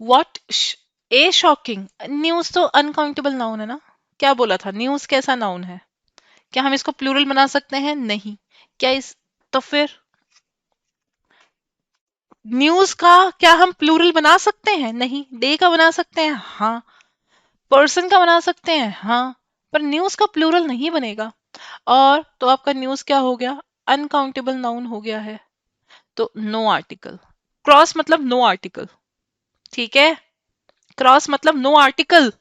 व्हाट, ए शॉकिंग, न्यूज तो अनकाउंटेबल नाउन है ना। क्या बोला था, न्यूज कैसा नाउन है, क्या हम इसको प्लूरल बना सकते हैं, नहीं। क्या इस, तो फिर न्यूज का क्या हम प्लूरल बना सकते हैं, नहीं। डे का बना सकते हैं, हाँ। पर्सन का बना सकते हैं, हाँ। पर न्यूज का प्लूरल नहीं बनेगा। और तो आपका न्यूज क्या हो गया, अनकाउंटेबल नाउन हो गया है। तो नो आर्टिकल, क्रॉस मतलब नो आर्टिकल, ठीक है। क्रॉस मतलब नो आर्टिकल,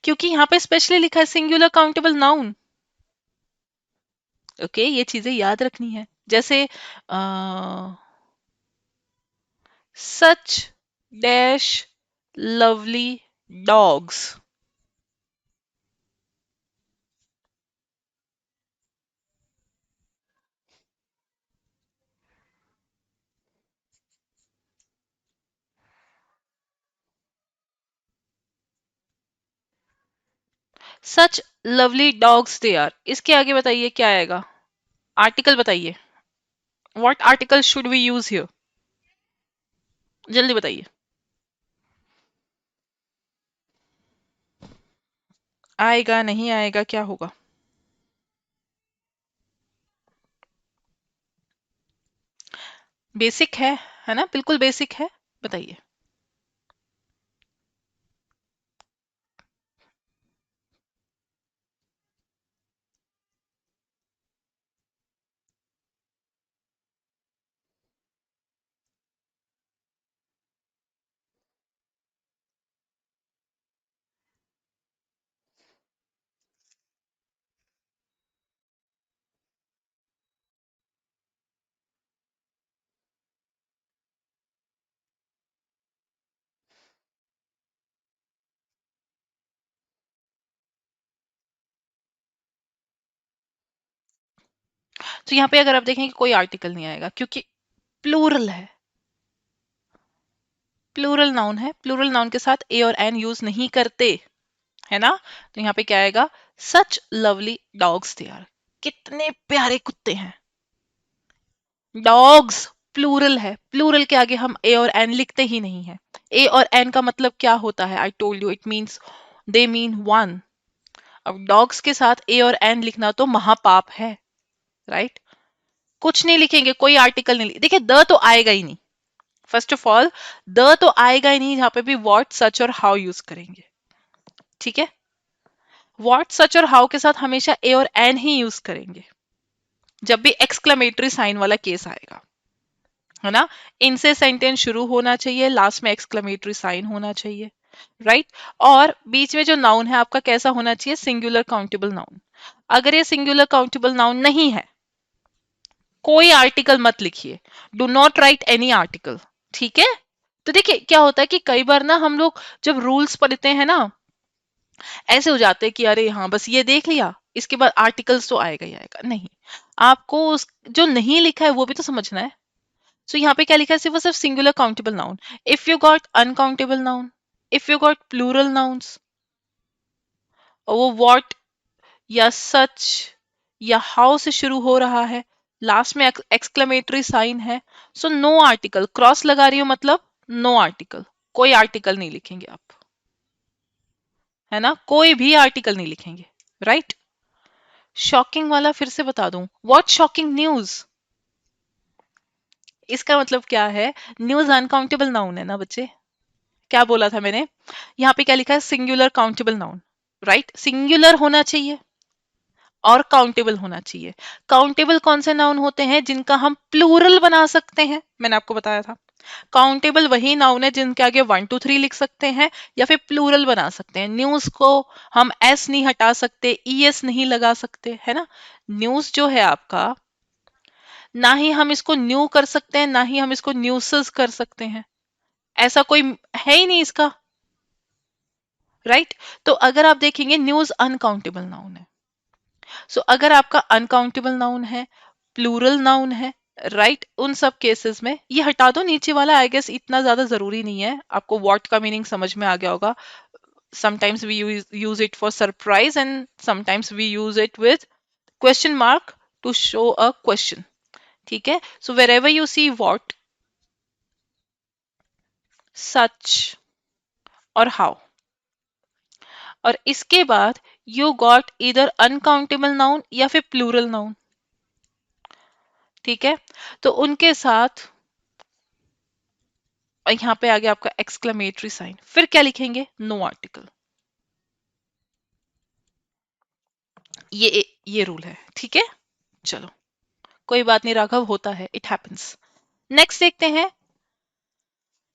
क्योंकि यहाँ पे स्पेशली लिखा है सिंगुलर काउंटेबल नाउन। ओके, ये चीजें याद रखनी है। जैसे such dash lovely dogs. Such lovely dogs they are, इसके आगे बताइए क्या आएगा, आर्टिकल बताइए। What article should we use here, जल्दी बताइए। आएगा नहीं आएगा, क्या होगा। बेसिक है ना, बिल्कुल बेसिक है, बताइए। तो यहाँ पे अगर आप देखें कि कोई आर्टिकल नहीं आएगा, क्योंकि प्लूरल है, प्लूरल नाउन है, प्लूरल नाउन के साथ ए और एन यूज नहीं करते, है ना। तो यहाँ पे क्या आएगा, such lovely dogs they are, कितने प्यारे कुत्ते हैं। डॉग्स प्लूरल है, प्लूरल के आगे हम ए और एन लिखते ही नहीं है। ए और एन का मतलब क्या होता है, I told you, it means they mean one. अब डॉग्स के साथ ए और एन लिखना तो महापाप है, राइट। कुछ नहीं लिखेंगे, कोई आर्टिकल नहीं देखिए, द तो आएगा ही नहीं। फर्स्ट ऑफ ऑल द तो आएगा ही नहीं, जहां पे भी व्हाट सच और हाउ यूज करेंगे, ठीक है। व्हाट सच और हाउ के साथ हमेशा ए और एन ही यूज करेंगे, जब भी एक्सक्लेमेटरी साइन वाला केस आएगा, है ना, इनसे सेंटेंस शुरू होना चाहिए, लास्ट में एक्सक्लेमेटरी साइन होना चाहिए, राइट। और बीच में जो नाउन है आपका कैसा होना चाहिए, सिंगुलर काउंटेबल नाउन। अगर ये सिंगुलर काउंटेबल नाउन नहीं है, कोई आर्टिकल मत लिखिए, do not right any article, ठीक है। तो देखिए क्या होता है कि कई बार ना हम लोग जब रूल्स पढ़ते हैं ना, ऐसे हो जाते हैं कि अरे हाँ बस ये देख लिया, इसके बाद आर्टिकल्स तो आएगा ही आएगा, नहीं, आपको उस जो नहीं लिखा है वो भी तो समझना है। सो यहाँ पे क्या लिखा है, सिर्फ और सिर्फ singular countable noun. If you got uncountable noun, if you got plural nouns, और वो व्हाट या सच या हाउ से शुरू हो रहा है, लास्ट में एक्सक्लेमेटरी साइन है, सो नो आर्टिकल, क्रॉस लगा रही हो मतलब नो आर्टिकल, कोई आर्टिकल नहीं लिखेंगे आप, है ना, कोई भी आर्टिकल नहीं लिखेंगे, राइट। शॉकिंग वाला फिर से बता दूं, व्हाट शॉकिंग न्यूज, इसका मतलब क्या है, न्यूज अनकाउंटेबल नाउन है ना बच्चे, क्या बोला था मैंने, यहाँ पे क्या लिखा है, singular countable noun, right, singular होना चाहिए और काउंटेबल होना चाहिए। काउंटेबल कौन से नाउन होते हैं, जिनका हम प्लूरल बना सकते हैं, मैंने आपको बताया था। काउंटेबल वही नाउन है जिनके आगे 1 2 3 लिख सकते हैं या फिर प्लूरल बना सकते हैं। न्यूज को हम एस नहीं हटा सकते, ईएस नहीं लगा सकते, है ना। न्यूज जो है आपका, ना ही हम इसको न्यू कर सकते हैं, ना ही हम इसको न्यूसेस कर सकते हैं, ऐसा कोई है ही नहीं इसका, राइट। तो अगर आप देखेंगे न्यूज अनकाउंटेबल नाउन है, सो अगर आपका अनकाउंटेबल नाउन है, प्लूरल नाउन है, राइट, उन सब केसेस में ये हटा दो नीचे वाला, आई गेस इतना ज्यादा जरूरी नहीं है, आपको व्हाट का मीनिंग समझ में आ गया होगा। Sometimes we use it for surprise and sometimes we use it with question mark to show a question, ठीक है। So wherever you see what, such और हाउ, और इसके बाद यू गॉट इधर अनकाउंटेबल नाउन या फिर प्लूरल नाउन, ठीक है। तो उनके साथ, और यहाँ पे आ गया आपका एक्सक्लेमेटरी साइन, फिर क्या लिखेंगे, नो आर्टिकल। ये रूल है, ठीक है। चलो, कोई बात नहीं राघव, होता है, इट हैपेंस। नेक्स्ट देखते हैं,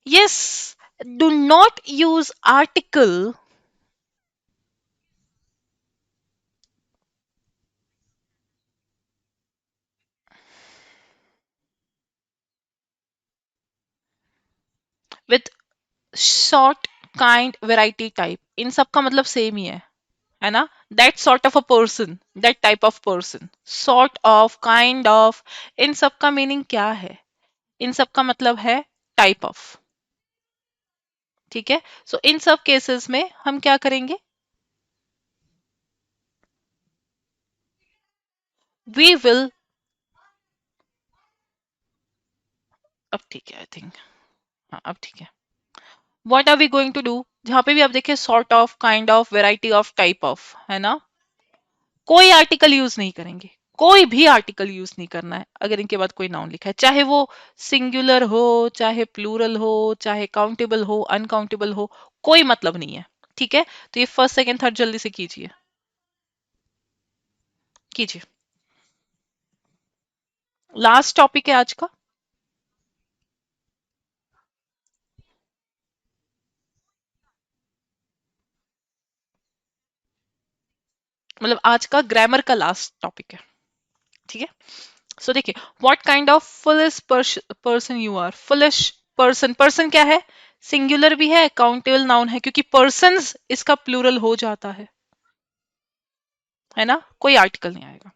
yes, do not use article with sort, kind, variety, type, इन सब का मतलब सेम ही है ना। That sort of a person, that type of person, sort of, kind of, इन सब का मीनिंग क्या है, इन सब का मतलब है टाइप ऑफ, ठीक है। सो इन सब केसेस में हम क्या करेंगे, वी विल, अब ठीक है आई थिंक, हाँ अब ठीक है। What are we going to do, जहां पे भी आप देखिए sort of, kind of, variety of, type of, है ना, कोई आर्टिकल यूज नहीं करेंगे, कोई भी आर्टिकल यूज नहीं करना है अगर इनके बाद कोई नाउन लिखा है, चाहे वो सिंगुलर हो, चाहे प्लूरल हो, चाहे काउंटेबल हो, अनकाउंटेबल हो, कोई मतलब नहीं है, ठीक है। तो ये फर्स्ट सेकंड थर्ड जल्दी से कीजिए, कीजिए, लास्ट टॉपिक है आज का, मतलब आज का ग्रामर का लास्ट टॉपिक है, ठीक है। सो देखिए, what kind of foolish person you are, foolish person, person क्या है, सिंगुलर भी है, काउंटेबल नाउन है, क्योंकि पर्सन्स इसका प्लूरल हो जाता है ना, कोई आर्टिकल नहीं आएगा।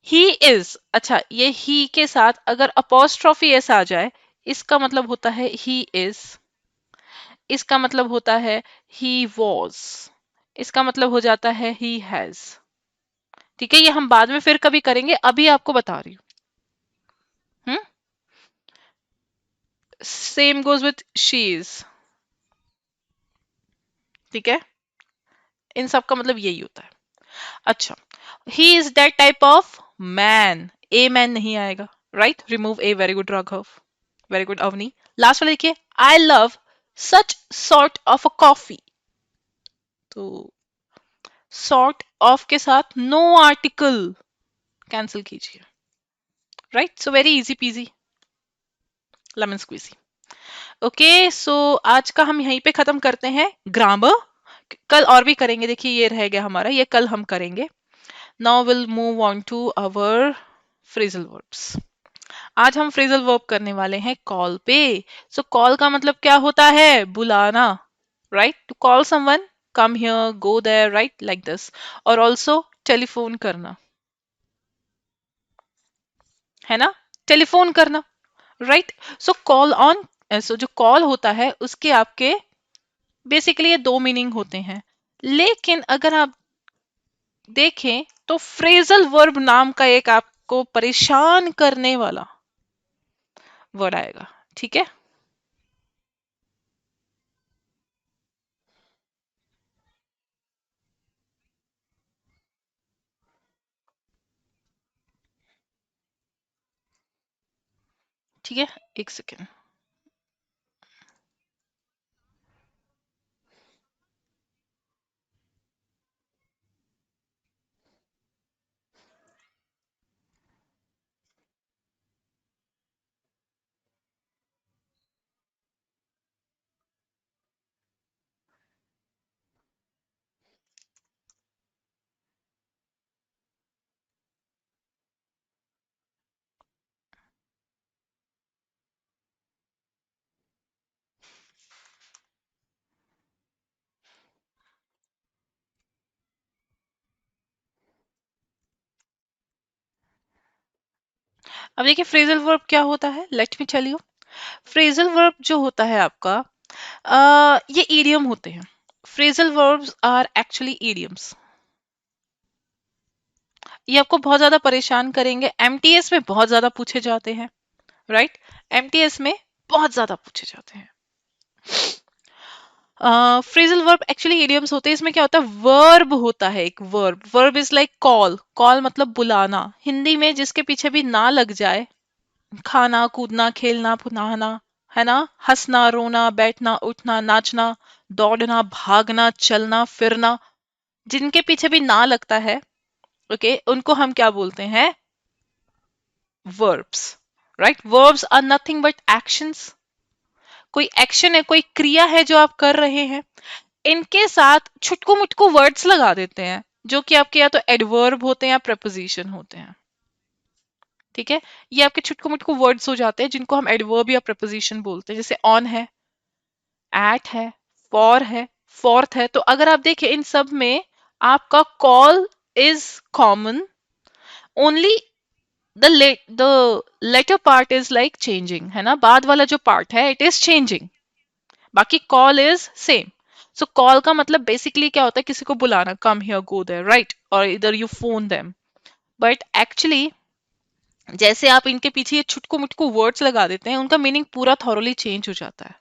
ही इज, अच्छा ये ही के साथ अगर अपोस्ट्रॉफी एस आ जाए, इसका मतलब होता है ही इज, इसका मतलब होता है ही वॉज, इसका मतलब हो जाता है ही हैज, ठीक है। ये हम बाद में फिर कभी करेंगे, अभी आपको बता रही हूँ। Same goes with she is, ठीक है, इन सब का मतलब यही होता है। अच्छा, he is that type of man, a man नहीं आएगा, right, remove a, very good Raghav, very good Avni. Last वाला देखिए, I love such sort of a coffee, तो सॉर्ट ऑफ के साथ नो आर्टिकल, कैंसिल कीजिए, right? So very easy peasy, lemon squeezy. Okay, so आज का हम यहीं पे खत्म करते हैं ग्रामर। कल और भी करेंगे, देखिए ये रह गया हमारा, ये कल हम करेंगे। Now will move on to our phrasal verbs. आज हम फ्रेजल वर्ब करने वाले हैं कॉल पे। सो कॉल का मतलब क्या होता है? बुलाना, राइट? To call someone, come here, go there, right, like this. और ऑल्सो टेलीफोन करना, है ना? टेलीफोन करना, right? So call on, so जो कॉल होता है उसके आपके बेसिकली ये दो मीनिंग होते हैं। लेकिन अगर आप देखें तो फ्रेजल वर्ब नाम का एक आपको परेशान करने वाला वर्ड आएगा, ठीक है? ठीक है, एक सेकेंड। अब देखिए फ्रेजल वर्ब क्या होता है, let me tell you. Phrasal verb जो होता है आपका, ये इडियम होते हैं। Phrasal verbs are actually idioms. ये आपको बहुत ज्यादा परेशान करेंगे, एमटीएस में बहुत ज्यादा पूछे जाते हैं, राइट? एमटीएस में बहुत ज्यादा पूछे जाते हैं। फ्रेजल वर्ब एक्चुअली इडियम्स होते हैं। इसमें क्या होता है, वर्ब होता है, एक verb. Verb is like call, call मतलब बुलाना। हिंदी में जिसके पीछे भी ना लग जाए, खाना, कूदना, खेलना, नहाना, है ना, हंसना, रोना, बैठना, उठना, नाचना, दौड़ना, भागना, चलना, फिरना, जिनके पीछे भी ना लगता है, ओके, उनको हम क्या बोलते हैं? Verbs, right? Verbs are nothing but actions. कोई एक्शन है, कोई क्रिया है जो आप कर रहे हैं, इनके साथ छुटकू मुटकू वर्ड्स लगा देते हैं, जो कि आपके या तो एडवर्ब होते हैं या प्रपोजिशन होते हैं, ठीक है? ये आपके छुटकू मुटकू वर्ड्स हो जाते हैं जिनको हम एडवर्ब या प्रपोजिशन बोलते हैं। जैसे ऑन है, एट है, फोर्थ है। तो अगर आप देखें इन सब में आपका call is common, only the latter part is like changing, है ना? बाद वाला जो पार्ट है इट इज चेंजिंग, बाकी call is same. So call का मतलब बेसिकली क्या होता है? किसी को बुलाना, come here, go there, right? और इधर you phone them. But actually जैसे आप इनके पीछे ये छुटकू मुटकू वर्ड्स लगा देते हैं, उनका मीनिंग पूरा थॉरली चेंज हो जाता है,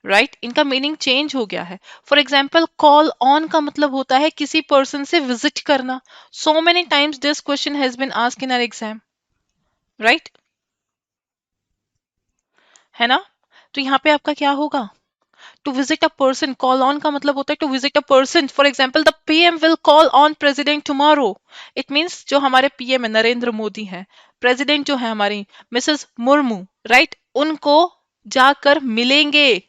राइट? इनका मीनिंग चेंज हो गया है। फॉर एग्जाम्पल, कॉल ऑन का मतलब होता है किसी पर्सन से विजिट करना। So many times this question has been asked in our exam, right? है ना? तो यहाँ पे आपका क्या होगा? To visit a person, call on का मतलब होता है to visit a person. For example, the PM will call on president tomorrow. It means जो हमारे पीएम है, नरेंद्र मोदी है, प्रेसिडेंट जो है हमारी मिसेस मुर्मू, राइट, उनको जाकर मिलेंगे।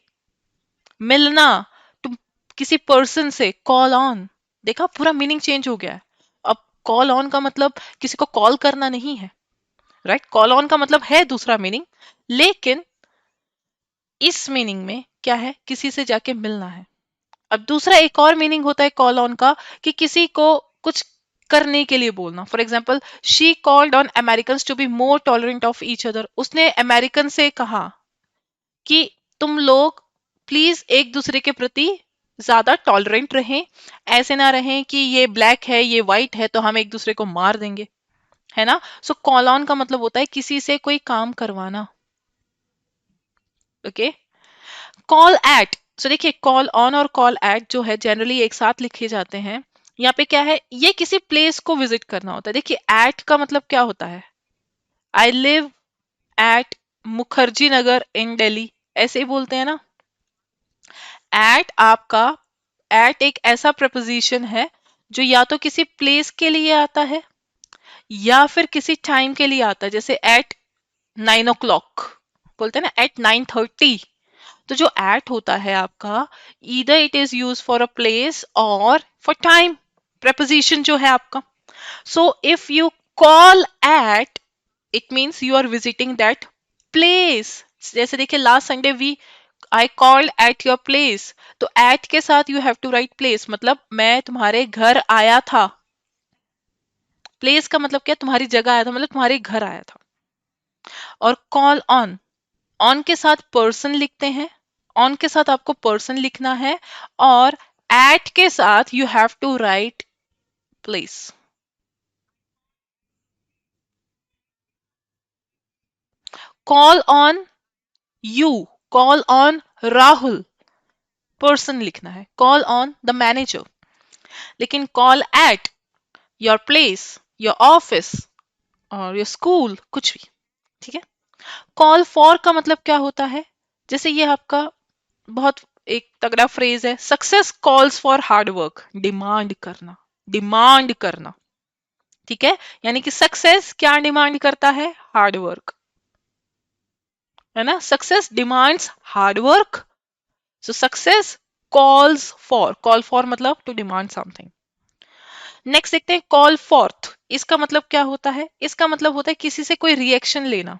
मिलना, टू किसी पर्सन से, कॉल ऑन। देखा, पूरा मीनिंग चेंज हो गया है। अब कॉल ऑन का मतलब किसी को कॉल करना नहीं है, राइट? कॉल ऑन का मतलब है दूसरा मीनिंग, लेकिन इस मीनिंग में क्या है? किसी से जाके मिलना है। अब दूसरा एक और मीनिंग होता है कॉल ऑन का, कि किसी को कुछ करने के लिए बोलना। For example, she called on American to be more tolerant of each other. उसने अमेरिकन से कहा कि तुम लोग प्लीज एक दूसरे के प्रति ज्यादा टॉलरेंट रहें, ऐसे ना रहें कि ये ब्लैक है ये व्हाइट है तो हम एक दूसरे को मार देंगे, है ना? सो कॉल ऑन का मतलब होता है किसी से कोई काम करवाना, ओके? कॉल एट, सो देखिए कॉल ऑन और कॉल एट जो है जनरली एक साथ लिखे जाते हैं। यहाँ पे क्या है? ये किसी प्लेस को विजिट करना होता है। देखिए एट का मतलब क्या होता है? I live at Mukherjee Nagar इन दिल्ली, ऐसे ही बोलते हैं ना? एट आपका, एट एक ऐसा प्रपोजिशन है जो या तो किसी प्लेस के लिए आता है या फिर किसी टाइम के लिए आता है। जैसे एट 9 o'clock, बोलते हैं ना, at 9:30। तो जो एट होता है आपका, either it is use for a place और फॉर टाइम, preposition जो है आपका। So if you call at, it means you are visiting that place. जैसे देखिए last Sunday we I called at your place, तो एट के साथ you have to write place, मतलब मैं तुम्हारे घर आया था। प्लेस का मतलब क्या, तुम्हारी जगह आया था, मतलब तुम्हारे घर आया था। और कॉल ऑन के साथ पर्सन लिखते हैं, ऑन के साथ आपको पर्सन लिखना है, और एट के साथ you have to write place. Call on you, call on Rahul, person लिखना है। कॉल ऑन द मैनेजर, लेकिन call at your place, your office और योर स्कूल, कुछ भी, ठीक है। कॉल फॉर का मतलब क्या होता है, जैसे ये आपका बहुत एक तगड़ा फ्रेज है, success calls for hard work, demand करना, डिमांड करना, ठीक है। यानी कि सक्सेस क्या डिमांड करता है, हार्ड वर्क, है ना। Success demands hard work, so success calls for, call for मतलब टू डिमांड समथिंग। नेक्स्ट देखते हैं कॉल फॉर्थ, इसका मतलब क्या होता है, इसका मतलब होता है किसी से कोई रिएक्शन लेना,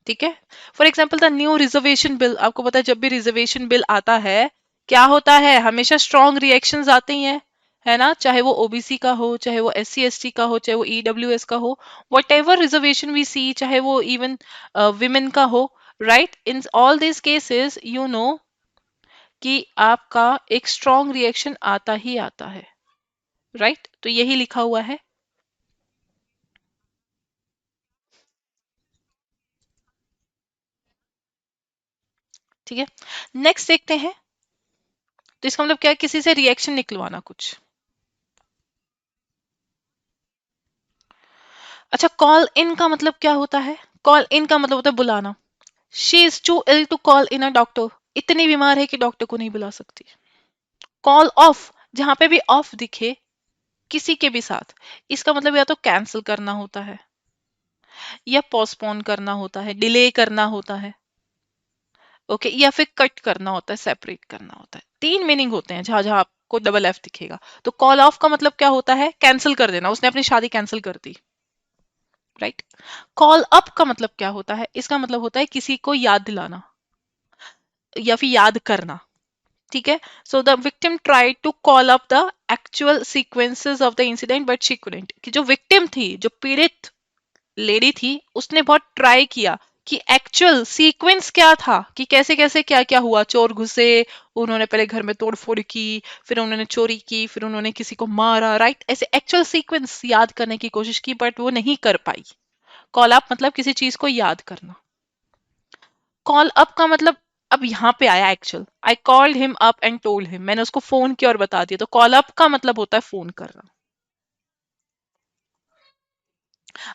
ठीक है। For example the new reservation bill, आपको पता है जब भी रिजर्वेशन बिल आता है क्या होता है, हमेशा स्ट्रॉन्ग रिएक्शंस आते ही हैं, है ना। चाहे वो ओबीसी का हो, चाहे वो एस सी एस टी का हो, चाहे वो ईडब्ल्यूएस का हो, वट एवर रिजर्वेशन वी सी, चाहे वो इवन विमेन का हो, right. In all this cases you no कि आपका एक स्ट्रॉन्ग रिएक्शन आता ही आता है, राइट। तो यही लिखा हुआ है, ठीक है। नेक्स्ट देखते हैं, तो इसका मतलब क्या है, किसी से रिएक्शन निकलवाना कुछ। अच्छा, कॉल इन का मतलब क्या होता है, कॉल इन का मतलब होता है बुलाना। She is too ill to call in a doctor, इतनी बीमार है कि डॉक्टर को नहीं बुला सकती। कॉल ऑफ, जहां पे भी ऑफ दिखे किसी के भी साथ, इसका मतलब या तो कैंसिल करना होता है, या पोस्टपोन करना होता है, डिले करना होता है, ओके, या फिर कट करना होता है, सेपरेट करना होता है। तीन मीनिंग होते हैं जहां जहां आपको डबल एफ दिखेगा। तो कॉल ऑफ का मतलब क्या होता है, कैंसिल कर देना, उसने अपनी शादी कैंसिल कर दी, राइट। कॉल अप का मतलब क्या होता है, इसका मतलब होता है किसी को याद दिलाना या फिर याद करना, ठीक है। So the victim try to call up the actual sequences of the incident but she couldn't, कि जो विक्टिम थी, जो पीड़ित लेडी थी, उसने बहुत ट्राई किया कि एक्चुअल सीक्वेंस क्या था, कि कैसे कैसे क्या क्या हुआ। चोर घुसे, उन्होंने पहले घर में तोड़फोड़ की, फिर उन्होंने चोरी की, फिर उन्होंने किसी को मारा, राइट। ऐसे एक्चुअल सीक्वेंस याद करने की कोशिश की बट वो नहीं कर पाई। कॉल अप मतलब किसी चीज को याद करना। कॉल अप का मतलब, अब यहाँ पे आया actual, I called him up and told him, मैंने उसको फोन किया और बता दिया। तो कॉल अप का मतलब होता है फोन करना।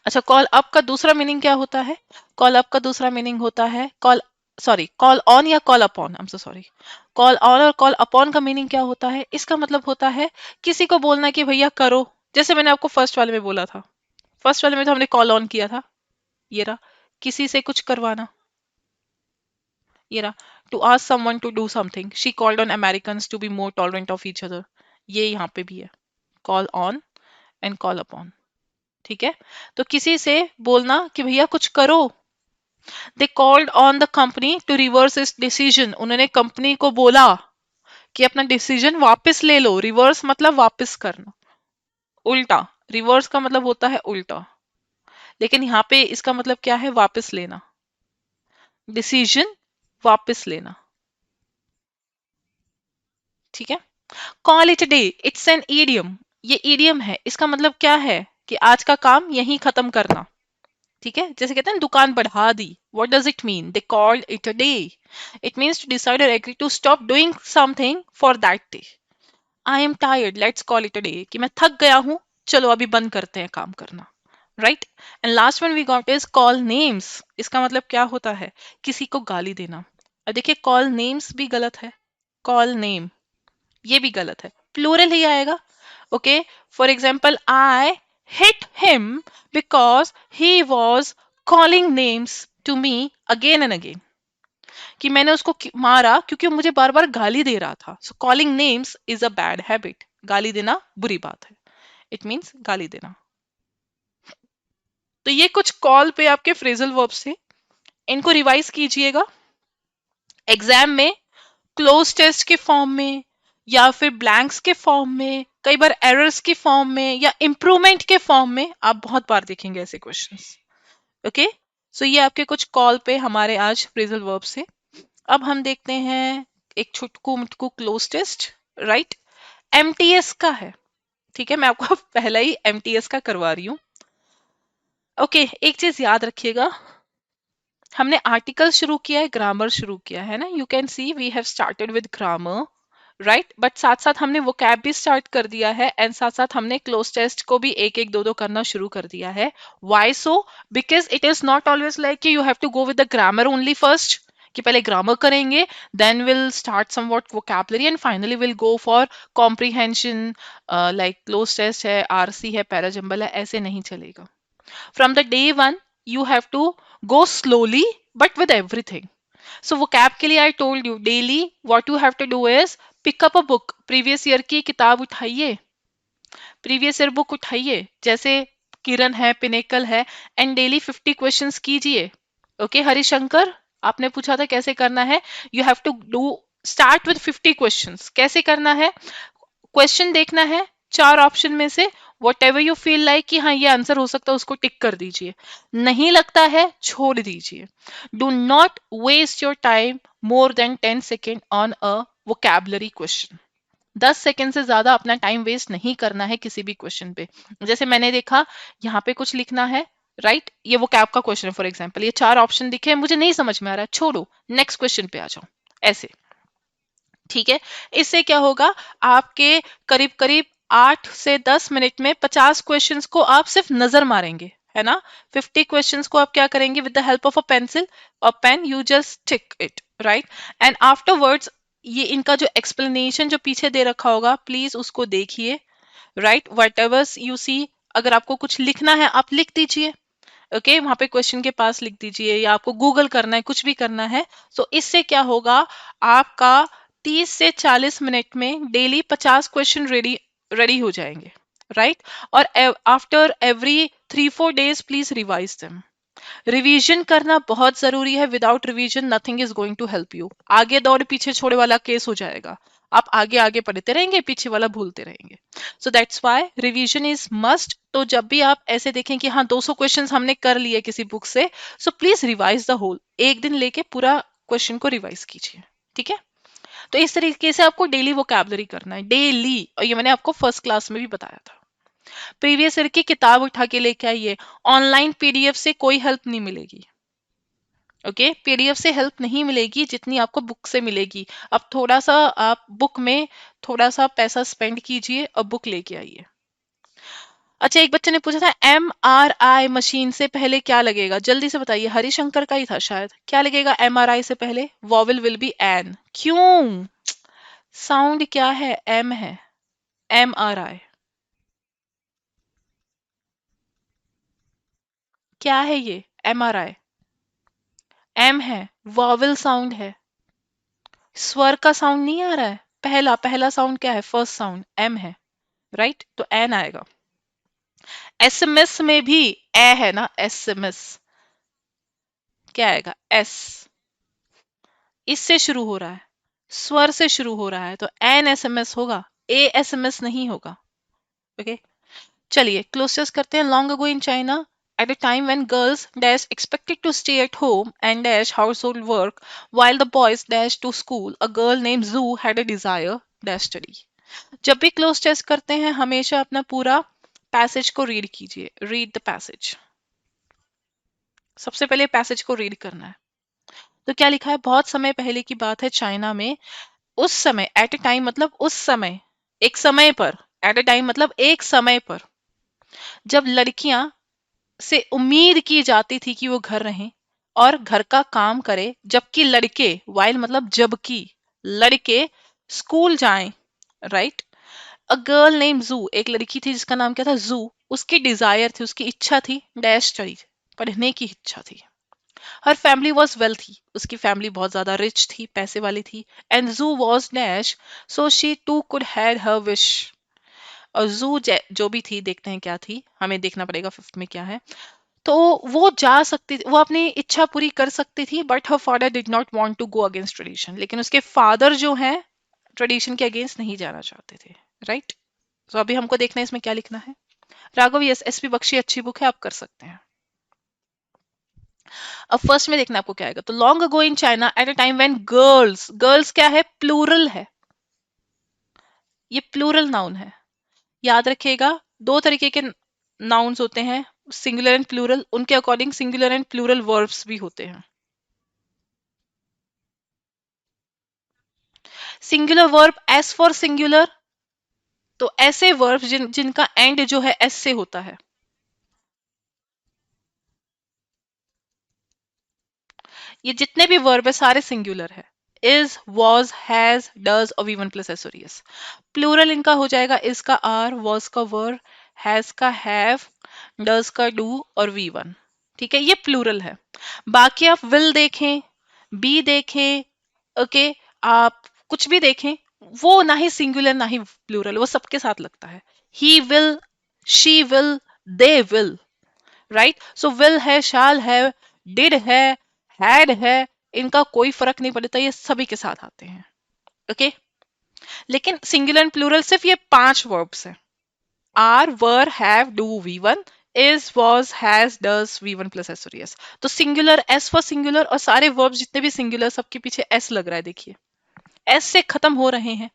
अच्छा, कॉल अप का दूसरा मीनिंग क्या होता है, कॉल अप का दूसरा मीनिंग होता है कॉल, सॉरी, कॉल ऑन या call upon, I am so sorry. Call on और कॉल अपॉन का मीनिंग क्या होता है, इसका मतलब होता है किसी को बोलना कि भैया करो, जैसे मैंने आपको फर्स्ट वाले में बोला था। फर्स्ट वाले में तो हमने कॉल ऑन किया था, ये रहा, किसी से कुछ करवाना, ये रहा, to ask someone to do something, she called on Americans to be more tolerant of each other, ये यहाँ पे भी है, call on and call upon, ठीक है। तो किसी से बोलना कि भैया कुछ करो। They called on the company to reverse this decision, उन्होंने कंपनी को बोला कि अपना डिसीजन वापस ले लो। रिवर्स मतलब वापस करना, उल्टा। रिवर्स का मतलब होता है उल्टा, लेकिन यहाँ पे इसका मतलब क्या है, वापस लेना, डिसीजन वापस लेना, ठीक है। Call it day, it's an idiom, ये ईडियम है, इसका मतलब क्या है कि आज का काम यहीं खत्म करना, ठीक है। जैसे कहते हैं दुकान बढ़ा दी, what does it mean, they called it a day, it means to decide और agree to stop doing something for that day. I am tired, let's call it a day, कि मैं थक गया हूं, चलो अभी बंद करते हैं काम करना, right. And last one we got is call names, इसका मतलब क्या होता है, किसी को गाली देना। अब देखिए कॉल नेम्स भी गलत है, कॉल नेम ये भी गलत है, प्लूरल ही आएगा, okay. For example, I hit him because he was calling names to me again and again, कि मैंने उसको मारा क्योंकि वो मुझे बार बार गाली दे रहा था. So calling names is a bad habit. गाली देना बुरी बात है. इट मीन्स गाली देना. तो ये कुछ कॉल पे आपके फ्रेजल वर्ब्स थे. इनको रिवाइज कीजिएगा एग्जाम में, क्लोज टेस्ट के फॉर्म में या फिर ब्लैंक्स के फॉर्म में, कई बार एरर्स के फॉर्म में या इंप्रूवमेंट के फॉर्म में आप बहुत बार देखेंगे ऐसे क्वेश्चंस. ओके, सो ये आपके कुछ कॉल पे हमारे आज फ्रेजल वर्ब्स थे. अब हम देखते हैं एक छुटकू मुटकू क्लोज टेस्ट. राइट, एमटीएस का है. ठीक है, मैं आपको पहला ही एमटीएस का करवा रही हूँ. ओके, एक चीज याद रखिएगा, हमने आर्टिकल शुरू किया है, ग्रामर शुरू किया है ना. You can see we have started with grammar, right. But साथ साथ हमने वोकैब भी स्टार्ट कर दिया है एंड साथ साथ हमने क्लोज टेस्ट को भी एक एक दो दो करना शुरू कर दिया है. Why so? Because it is not always like you have to go with the grammar only first, कि पहले ग्रामर करेंगे then will start somewhat vocabulary and finally will go for comprehension. Like cloze test है, RC है, parajumble है, ऐसे नहीं चलेगा. From the day one, you have to go slowly but with everything. So vocab के लिए I told you daily what you have to do is pick up a book. Previous year की किताब उठाइए, previous year book उठाइए, जैसे किरण है, pinnacle है, and daily 50 questions कीजिए. ओके हरिशंकर, आपने पूछा था कैसे करना है. You have to do start with 50 questions. कैसे करना है? क्वेश्चन देखना है, चार ऑप्शन में से what ever you feel like कि हाँ ये आंसर हो सकता है, उसको टिक कर दीजिए. नहीं लगता है छोड़ दीजिए. Do not waste your time more than 10 second on a vocabulary question. 10 second से ज्यादा अपना टाइम वेस्ट नहीं करना है किसी भी क्वेश्चन पे. जैसे मैंने देखा यहाँ पे कुछ लिखना है, राइट ये वो कैब का क्वेश्चन है फॉर एग्जाम्पल, ये चार ऑप्शन दिखे, मुझे नहीं समझ में आ रहा है, छोड़ो नेक्स्ट क्वेश्चन पे आ जाओ, ऐसे. ठीक है, इससे क्या होगा, आपके करीब करीब 8 से 10 मिनट में 50 क्वेश्चंस को आप सिर्फ नजर मारेंगे, है ना. 50 क्वेश्चंस को आप क्या करेंगे, with the help of a pencil और pen you just tick it, right. And afterwards ये इनका जो एक्सप्लेनेशन जो पीछे दे रखा होगा प्लीज उसको देखिए, राइट. वट एवर यू सी, अगर आपको कुछ लिखना है आप लिख दीजिए, ओके वहां पे क्वेश्चन के पास लिख दीजिए, या आपको गूगल करना है, कुछ भी करना है. सो इससे क्या होगा, आपका 30 से 40 मिनट में डेली 50 क्वेश्चन रेडी रेडी हो जाएंगे, राइट. और after every 3-4 days please revise them. Revision करना बहुत जरूरी है. Without revision nothing is going to help you. आगे दौड़ पीछे छोड़े वाला केस हो जाएगा. आप आगे आगे पढ़ते रहेंगे, पीछे वाला भूलते रहेंगे. सो that's why revision is must. तो जब भी आप ऐसे देखें कि हाँ 200 क्वेश्चंस हमने कर लिए किसी बुक से, so please revise the whole. एक दिन लेके पूरा क्वेश्चन को रिवाइज कीजिए, ठीक है. तो इस तरीके से आपको डेली वोकैबुलरी करना है, डेली. और ये मैंने आपको फर्स्ट क्लास में भी बताया था. प्रीवियस ईयर की किताब उठा के लेके आइए. ऑनलाइन पीडीएफ से कोई हेल्प नहीं मिलेगी, ओके. पीडीएफ से हेल्प नहीं मिलेगी जितनी आपको बुक से मिलेगी. अब थोड़ा सा आप बुक में थोड़ा सा पैसा स्पेंड कीजिए और बुक लेके आइए. अच्छा, एक बच्चे ने पूछा था MRI मशीन से पहले क्या लगेगा, जल्दी से बताइए. हरिशंकर का ही था शायद. क्या लगेगा MRI से पहले? Vowel will be an. क्यों? साउंड क्या है? एम है. MRI क्या है ये? MRI एम है, वॉवल साउंड है, स्वर का साउंड नहीं आ रहा है. पहला पहला साउंड क्या है? फर्स्ट साउंड एम है, राइट. तो एन आएगा. एसएमएस में भी ए है ना, एसएमएस क्या आएगा? एस. इससे शुरू हो रहा है, स्वर से शुरू हो रहा है, तो एन एसएमएस होगा, ए एसएमएस नहीं होगा, ओके. चलिए क्लोज करते हैं. Long ago in China, at a time when girls dash expected to stay at home and dash household work while the boys dash to school, a girl named Zhu had a desire dash study. जब भी cloze test करते हैं हमेशा अपना पूरा passage को read कीजिए. Read the passage. सबसे पहले पैसेज को रीड करना है. तो क्या लिखा है? बहुत समय पहले की बात है, चाइना में. उस समय, एट ए टाइम मतलब उस समय, एक समय पर. एट ए टाइम मतलब एक समय पर, जब लड़कियां से उम्मीद की जाती थी कि वो घर रहें और घर का काम करे, जबकि लड़के, वाइल मतलब जबकि लड़के स्कूल जाएं, राइट. अ गर्ल नेम जू, एक लड़की थी जिसका नाम क्या था? जू. उसकी डिजायर थी, उसकी इच्छा थी डैश स्टडी, पढ़ने की इच्छा थी। हर फैमिली वॉज वेल्थी, उसकी फैमिली बहुत ज्यादा रिच थी, पैसे वाली थी। And Ju was dash, so she to could had her wish. और जू जो भी थी, देखते हैं क्या थी, हमें देखना पड़ेगा फिफ्थ में क्या है। तो वो जा सकती थी, वो अपनी इच्छा पूरी कर सकती थी, but her father did not want to go against tradition. लेकिन उसके फादर जो हैं ट्रेडिशन के अगेंस्ट नहीं जाना चाहते थे, राइट। तो अभी हमको देखना है इसमें क्या लिखना है। राघव, यस, एसपी बख्शी अच्छी बुक है, आप कर सकते हैं। अब फर्स्ट में देखना आपको क्या आएगा। तो long ago in China at a time when girls, girls क्या है, प्लूरल है, ये प्लूरल नाउन है, याद रखिएगा। दो तरीके के नाउन्स होते हैं, सिंगुलर एंड प्लूरल, उनके according singular and plural verbs भी होते हैं। Singular verb S for singular, तो ऐसे वर्ब जिनका एंड जो है एस से होता है। ये जितने भी वर्ब है सारे सिंगुलर है, इज, वॉज, हैज, डज और वी वन प्लस एस और एस। प्लूरल इनका हो जाएगा इज का आर, वॉज का वर, हैज का हैव, डज का डू और वी वन। ठीक है, ये प्लूरल है। बाकी आप विल देखें, बी देखें, ओके, आप कुछ भी देखें, वो ना ही सिंगुलर ना ही प्लूरल, वो सबके साथ लगता है। He will, she will, they will, right. So will है, शाल है, डिड है, हैड है, इनका कोई फर्क नहीं पड़ता, ये सभी के साथ आते हैं, ओके। लेकिन सिंगुलर एंड प्लूरल सिर्फ ये पांच वर्ब्स हैं, are, were, have, do, V one, is, was, has, does, V one plus S और एस। तो सिंगुलर एस फॉर सिंगुलर, और सारे वर्ब्स जितने भी सिंगुलर सबके पीछे एस लग रहा है, देखिए एस से खत्म हो रहे हैं।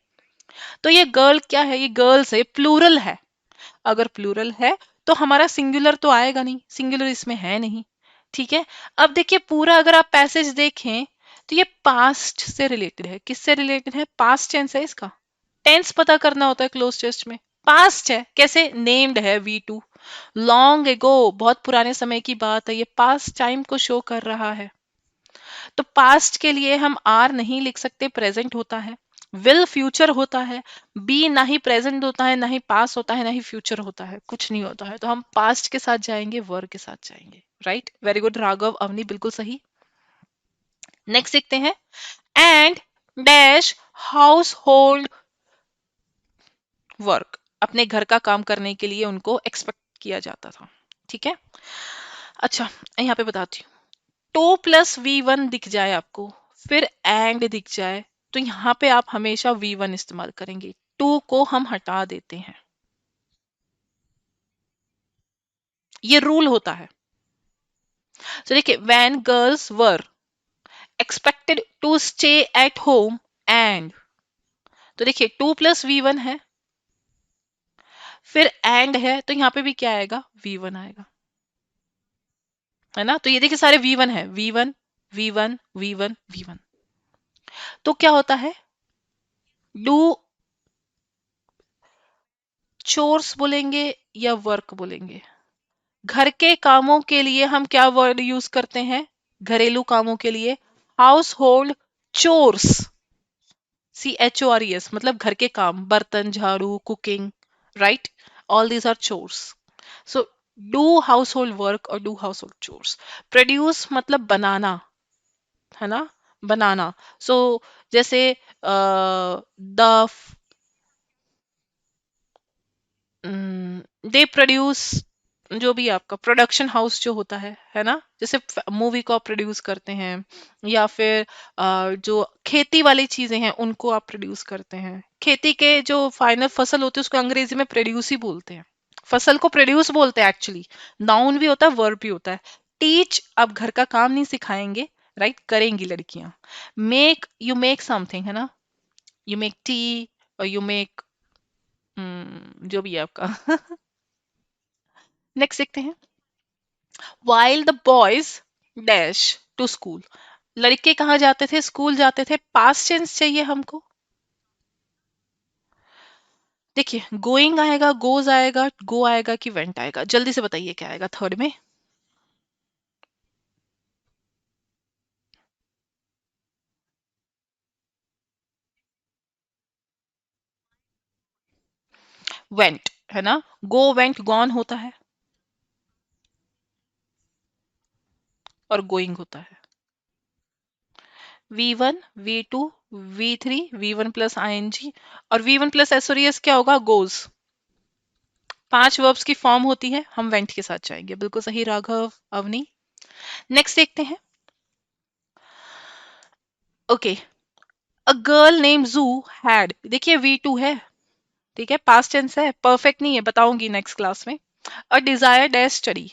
तो ये गर्ल क्या है, ये गर्ल्स है, प्लूरल है। अगर प्लूरल है तो हमारा सिंगुलर तो आएगा नहीं, सिंगुलर इसमें है नहीं, ठीक है। अब देखिए पूरा अगर आप पैसेज देखें तो ये पास्ट से रिलेटेड है, किससे रिलेटेड है, पास्ट टेंस है इसका। टेंस पता करना होता है क्लोज टेस्ट में, पास्ट है, कैसे, नेम्ड है वी टू, लॉन्ग एगो, बहुत पुराने समय की बात है, ये पास्ट टाइम को शो कर रहा है। तो पास्ट के लिए हम आर नहीं लिख सकते, प्रेजेंट होता है। विल फ्यूचर होता है, बी ना ही प्रेजेंट होता है, ना ही पास होता है, ना ही फ्यूचर होता है, कुछ नहीं होता है। तो हम पास्ट के साथ जाएंगे, वर्ग के साथ जाएंगे, right. Very good Raghav, Avni, बिल्कुल सही। नेक्स्ट देखते हैं। And dash household work, अपने घर का काम करने के लिए उनको एक्सपेक्ट किया जाता था, ठीक है। अच्छा, यहाँ पे बताती हूँ। टू प्लस वी वन दिख जाए आपको, फिर एंड दिख जाए, तो यहाँ पे आप हमेशा वी वन इस्तेमाल करेंगे, टू को हम हटा देते हैं, ये रूल होता है। तो देखिए, when girls were expected to stay at home and, तो देखिए टू प्लस वी वन है, फिर एंड है, तो यहाँ पे भी क्या आएगा, वी वन आएगा, है ना। तो ये देखिए सारे वी वन है, V one, V one, V one, V one. तो क्या होता है, डू चोर्स बोलेंगे या वर्क बोलेंगे। घर के कामों के लिए हम क्या वर्ड यूज करते हैं, घरेलू कामों के लिए, हाउस होल्ड चोर्स, CHORES, मतलब घर के काम, बर्तन, झाड़ू, cooking, right. All these are chores. So do household work और do household chores. Produce मतलब बनाना, है ना, बनाना। सो जैसे द दे प्रोड्यूस, जो भी आपका प्रोडक्शन हाउस जो होता है ना, जैसे मूवी को आप प्रोड्यूस करते हैं, या फिर जो खेती वाली चीजें हैं उनको आप प्रोड्यूस करते हैं। खेती के जो फाइनल फसल होती है उसको अंग्रेजी में प्रोड्यूस ही बोलते हैं, फसल को प्रोड्यूस बोलते हैं एक्चुअली। नाउन भी होता है, वर्ब भी होता है। टीच, आप घर का काम नहीं सिखाएंगे, राइट, करेंगी लड़कियां। मेक, यू मेक समथिंग, है ना, यू मेक टी, और यू मेक, जो भी है आपका। नेक्स्ट देखते हैं। while the boys dash to school, लड़के कहाँ जाते थे, स्कूल जाते थे। पास्ट टेंस चाहिए हमको, देखिए गोइंग आएगा, गोज आएगा, गो आएगा कि वेंट आएगा, जल्दी से बताइए क्या आएगा थर्ड में। वेंट, है ना, गो वेंट गॉन होता है, और गोइंग होता है। V1, V2, V3, V1 plus ING और V1 प्लस एसओरियस क्या होगा? गोज। 5 वर्ब्स की फॉर्म होती है, हम वेंट के साथ जाएंगे। बिल्कुल सही राघव, अवनी। नेक्स्ट देखते हैं। ओके, अ गर्ल नेम जू हैड, देखिए V2 है, ठीक है, पास्ट टेंस है, परफेक्ट नहीं है, बताऊंगी नेक्स्ट क्लास में। A desire dash study,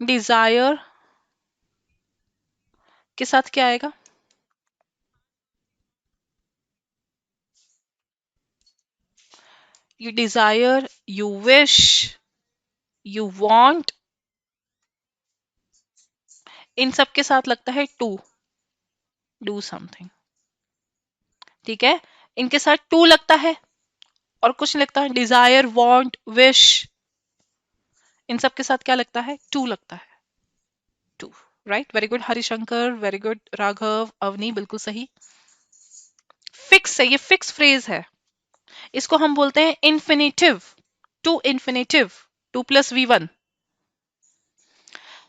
desire के साथ क्या आएगा? You desire, you wish, you want, इन सब के साथ लगता है टू, डू समथिंग, ठीक है। इनके साथ टू लगता है और कुछ नहीं लगता है, डिजायर, वांट, विश, इन सब के साथ क्या लगता है? टू लगता है, to. Right, very good Harishankar, very good Raghav, Avni, बिल्कुल सही। फिक्स है, ये फिक्स फ्रेज है, इसको हम बोलते हैं infinitive, to infinitive, to plus V1।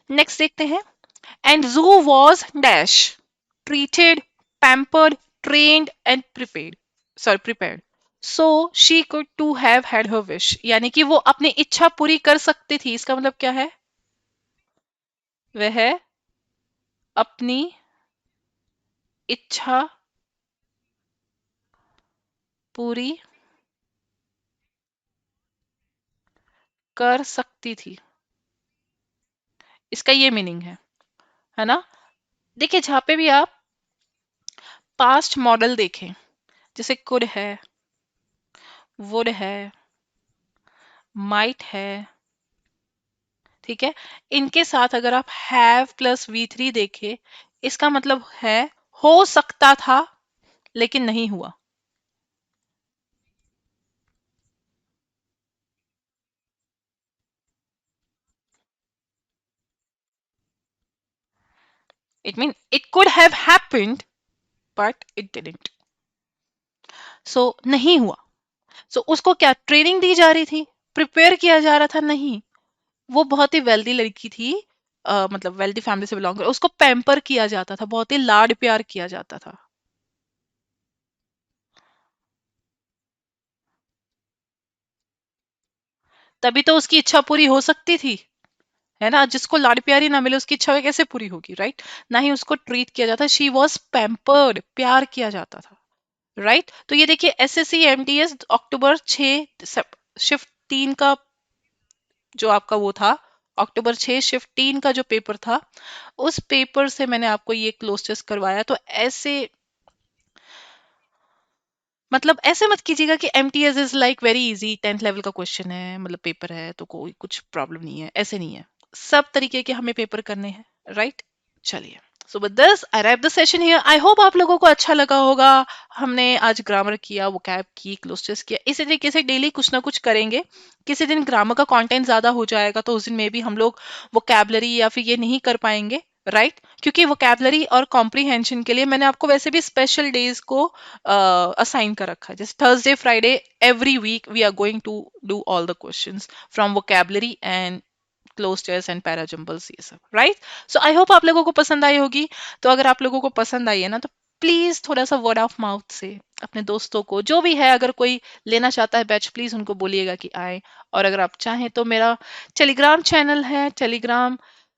Next देखते हैं। And Ju was dash treated, pampered, trained and prepared, sorry prepared, so she could to have had her wish, यानी कि वो अपनी इच्छा पूरी कर सकती थी। इसका मतलब क्या है? वह अपनी इच्छा पूरी कर सकती थी, इसका ये मीनिंग है ना। देखिए जहां पे भी आप पास्ट मॉडल देखें, जैसे कुड है, वुड है, माइट है, ठीक है, इनके साथ अगर आप हैव प्लस V3 देखें, इसका मतलब है हो सकता था लेकिन नहीं हुआ। It mean it could have happened but it didn't, so नहीं हुआ। सो उसको क्या ट्रेनिंग दी जा रही थी, प्रिपेयर किया जा रहा था? नहीं, वो बहुत ही वेल्दी लड़की थी, मतलब वेल्दी फैमिली से बिलोंग कर, उसको पैम्पर किया जाता था, बहुत ही लाड प्यार किया जाता था। तभी तो उसकी इच्छा पूरी हो सकती थी, है ना। जिसको लाड प्यार ही ना मिले उसकी इच्छा कैसे पूरी होगी, राइट। ना ही उसको ट्रीट किया जाता, शी वॉज पैम्पर्ड, प्यार किया जाता था, राइट। तो ये देखिए SSC MTS अक्टूबर 6 शिफ्ट 3 का जो आपका वो था, अक्टूबर 6 शिफ्ट 3 का जो पेपर था, उस पेपर से मैंने आपको ये क्लोज टेस्ट करवाया। तो ऐसे मतलब ऐसे मत कीजिएगा कि MTS is like very easy, 10th level का क्वेश्चन है, मतलब पेपर है तो कोई कुछ प्रॉब्लम नहीं है, ऐसे नहीं है। सब तरीके के हमें पेपर करने हैं, राइट। चलिए, so with this I wrap the session here. I hope आप लोगों को अच्छा लगा होगा। हमने आज ग्रामर किया, वोकैब की, क्लोज किया, इसी तरीके से डेली कुछ ना कुछ करेंगे। किसी दिन ग्रामर का कंटेंट ज्यादा हो जाएगा तो उस दिन में भी हम लोग वोकैबलरी या फिर ये नहीं कर पाएंगे, राइट। क्योंकि वोकैबलरी और कॉम्प्रीहेंशन के लिए मैंने आपको वैसे भी स्पेशल डेज को असाइन कर रखा है, जैसे Thursday Friday every week we are going to do all the questions from vocabulary and cloze test and parajumbles, ये सब, राइट। सो आई होप आप लोगों को पसंद आई होगी। तो अगर आप लोगों को पसंद आई है ना, तो प्लीज थोड़ा सा वर्ड ऑफ माउथ से अपने दोस्तों को, जो भी है, अगर कोई लेना चाहता है बैच, प्लीज उनको बोलिएगा कि आए। और अगर आप चाहें तो मेरा टेलीग्राम चैनल है, टेलीग्राम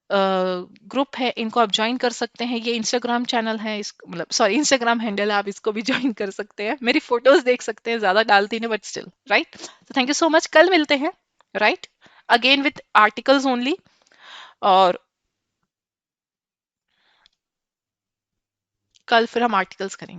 ग्रुप है, इनको आप ज्वाइन कर सकते हैं। ये इंस्टाग्राम चैनल है, इस मतलब सॉरी इंस्टाग्राम हैंडल है, आप इसको भी ज्वाइन कर सकते हैं। मेरी फोटोज देख सकते हैं, ज्यादा डालती नहीं बट स्टिल, राइट। तो थैंक यू सो मच, कल मिलते हैं, right, again with articles only. और कल फिर हम आर्टिकल्स करेंगे।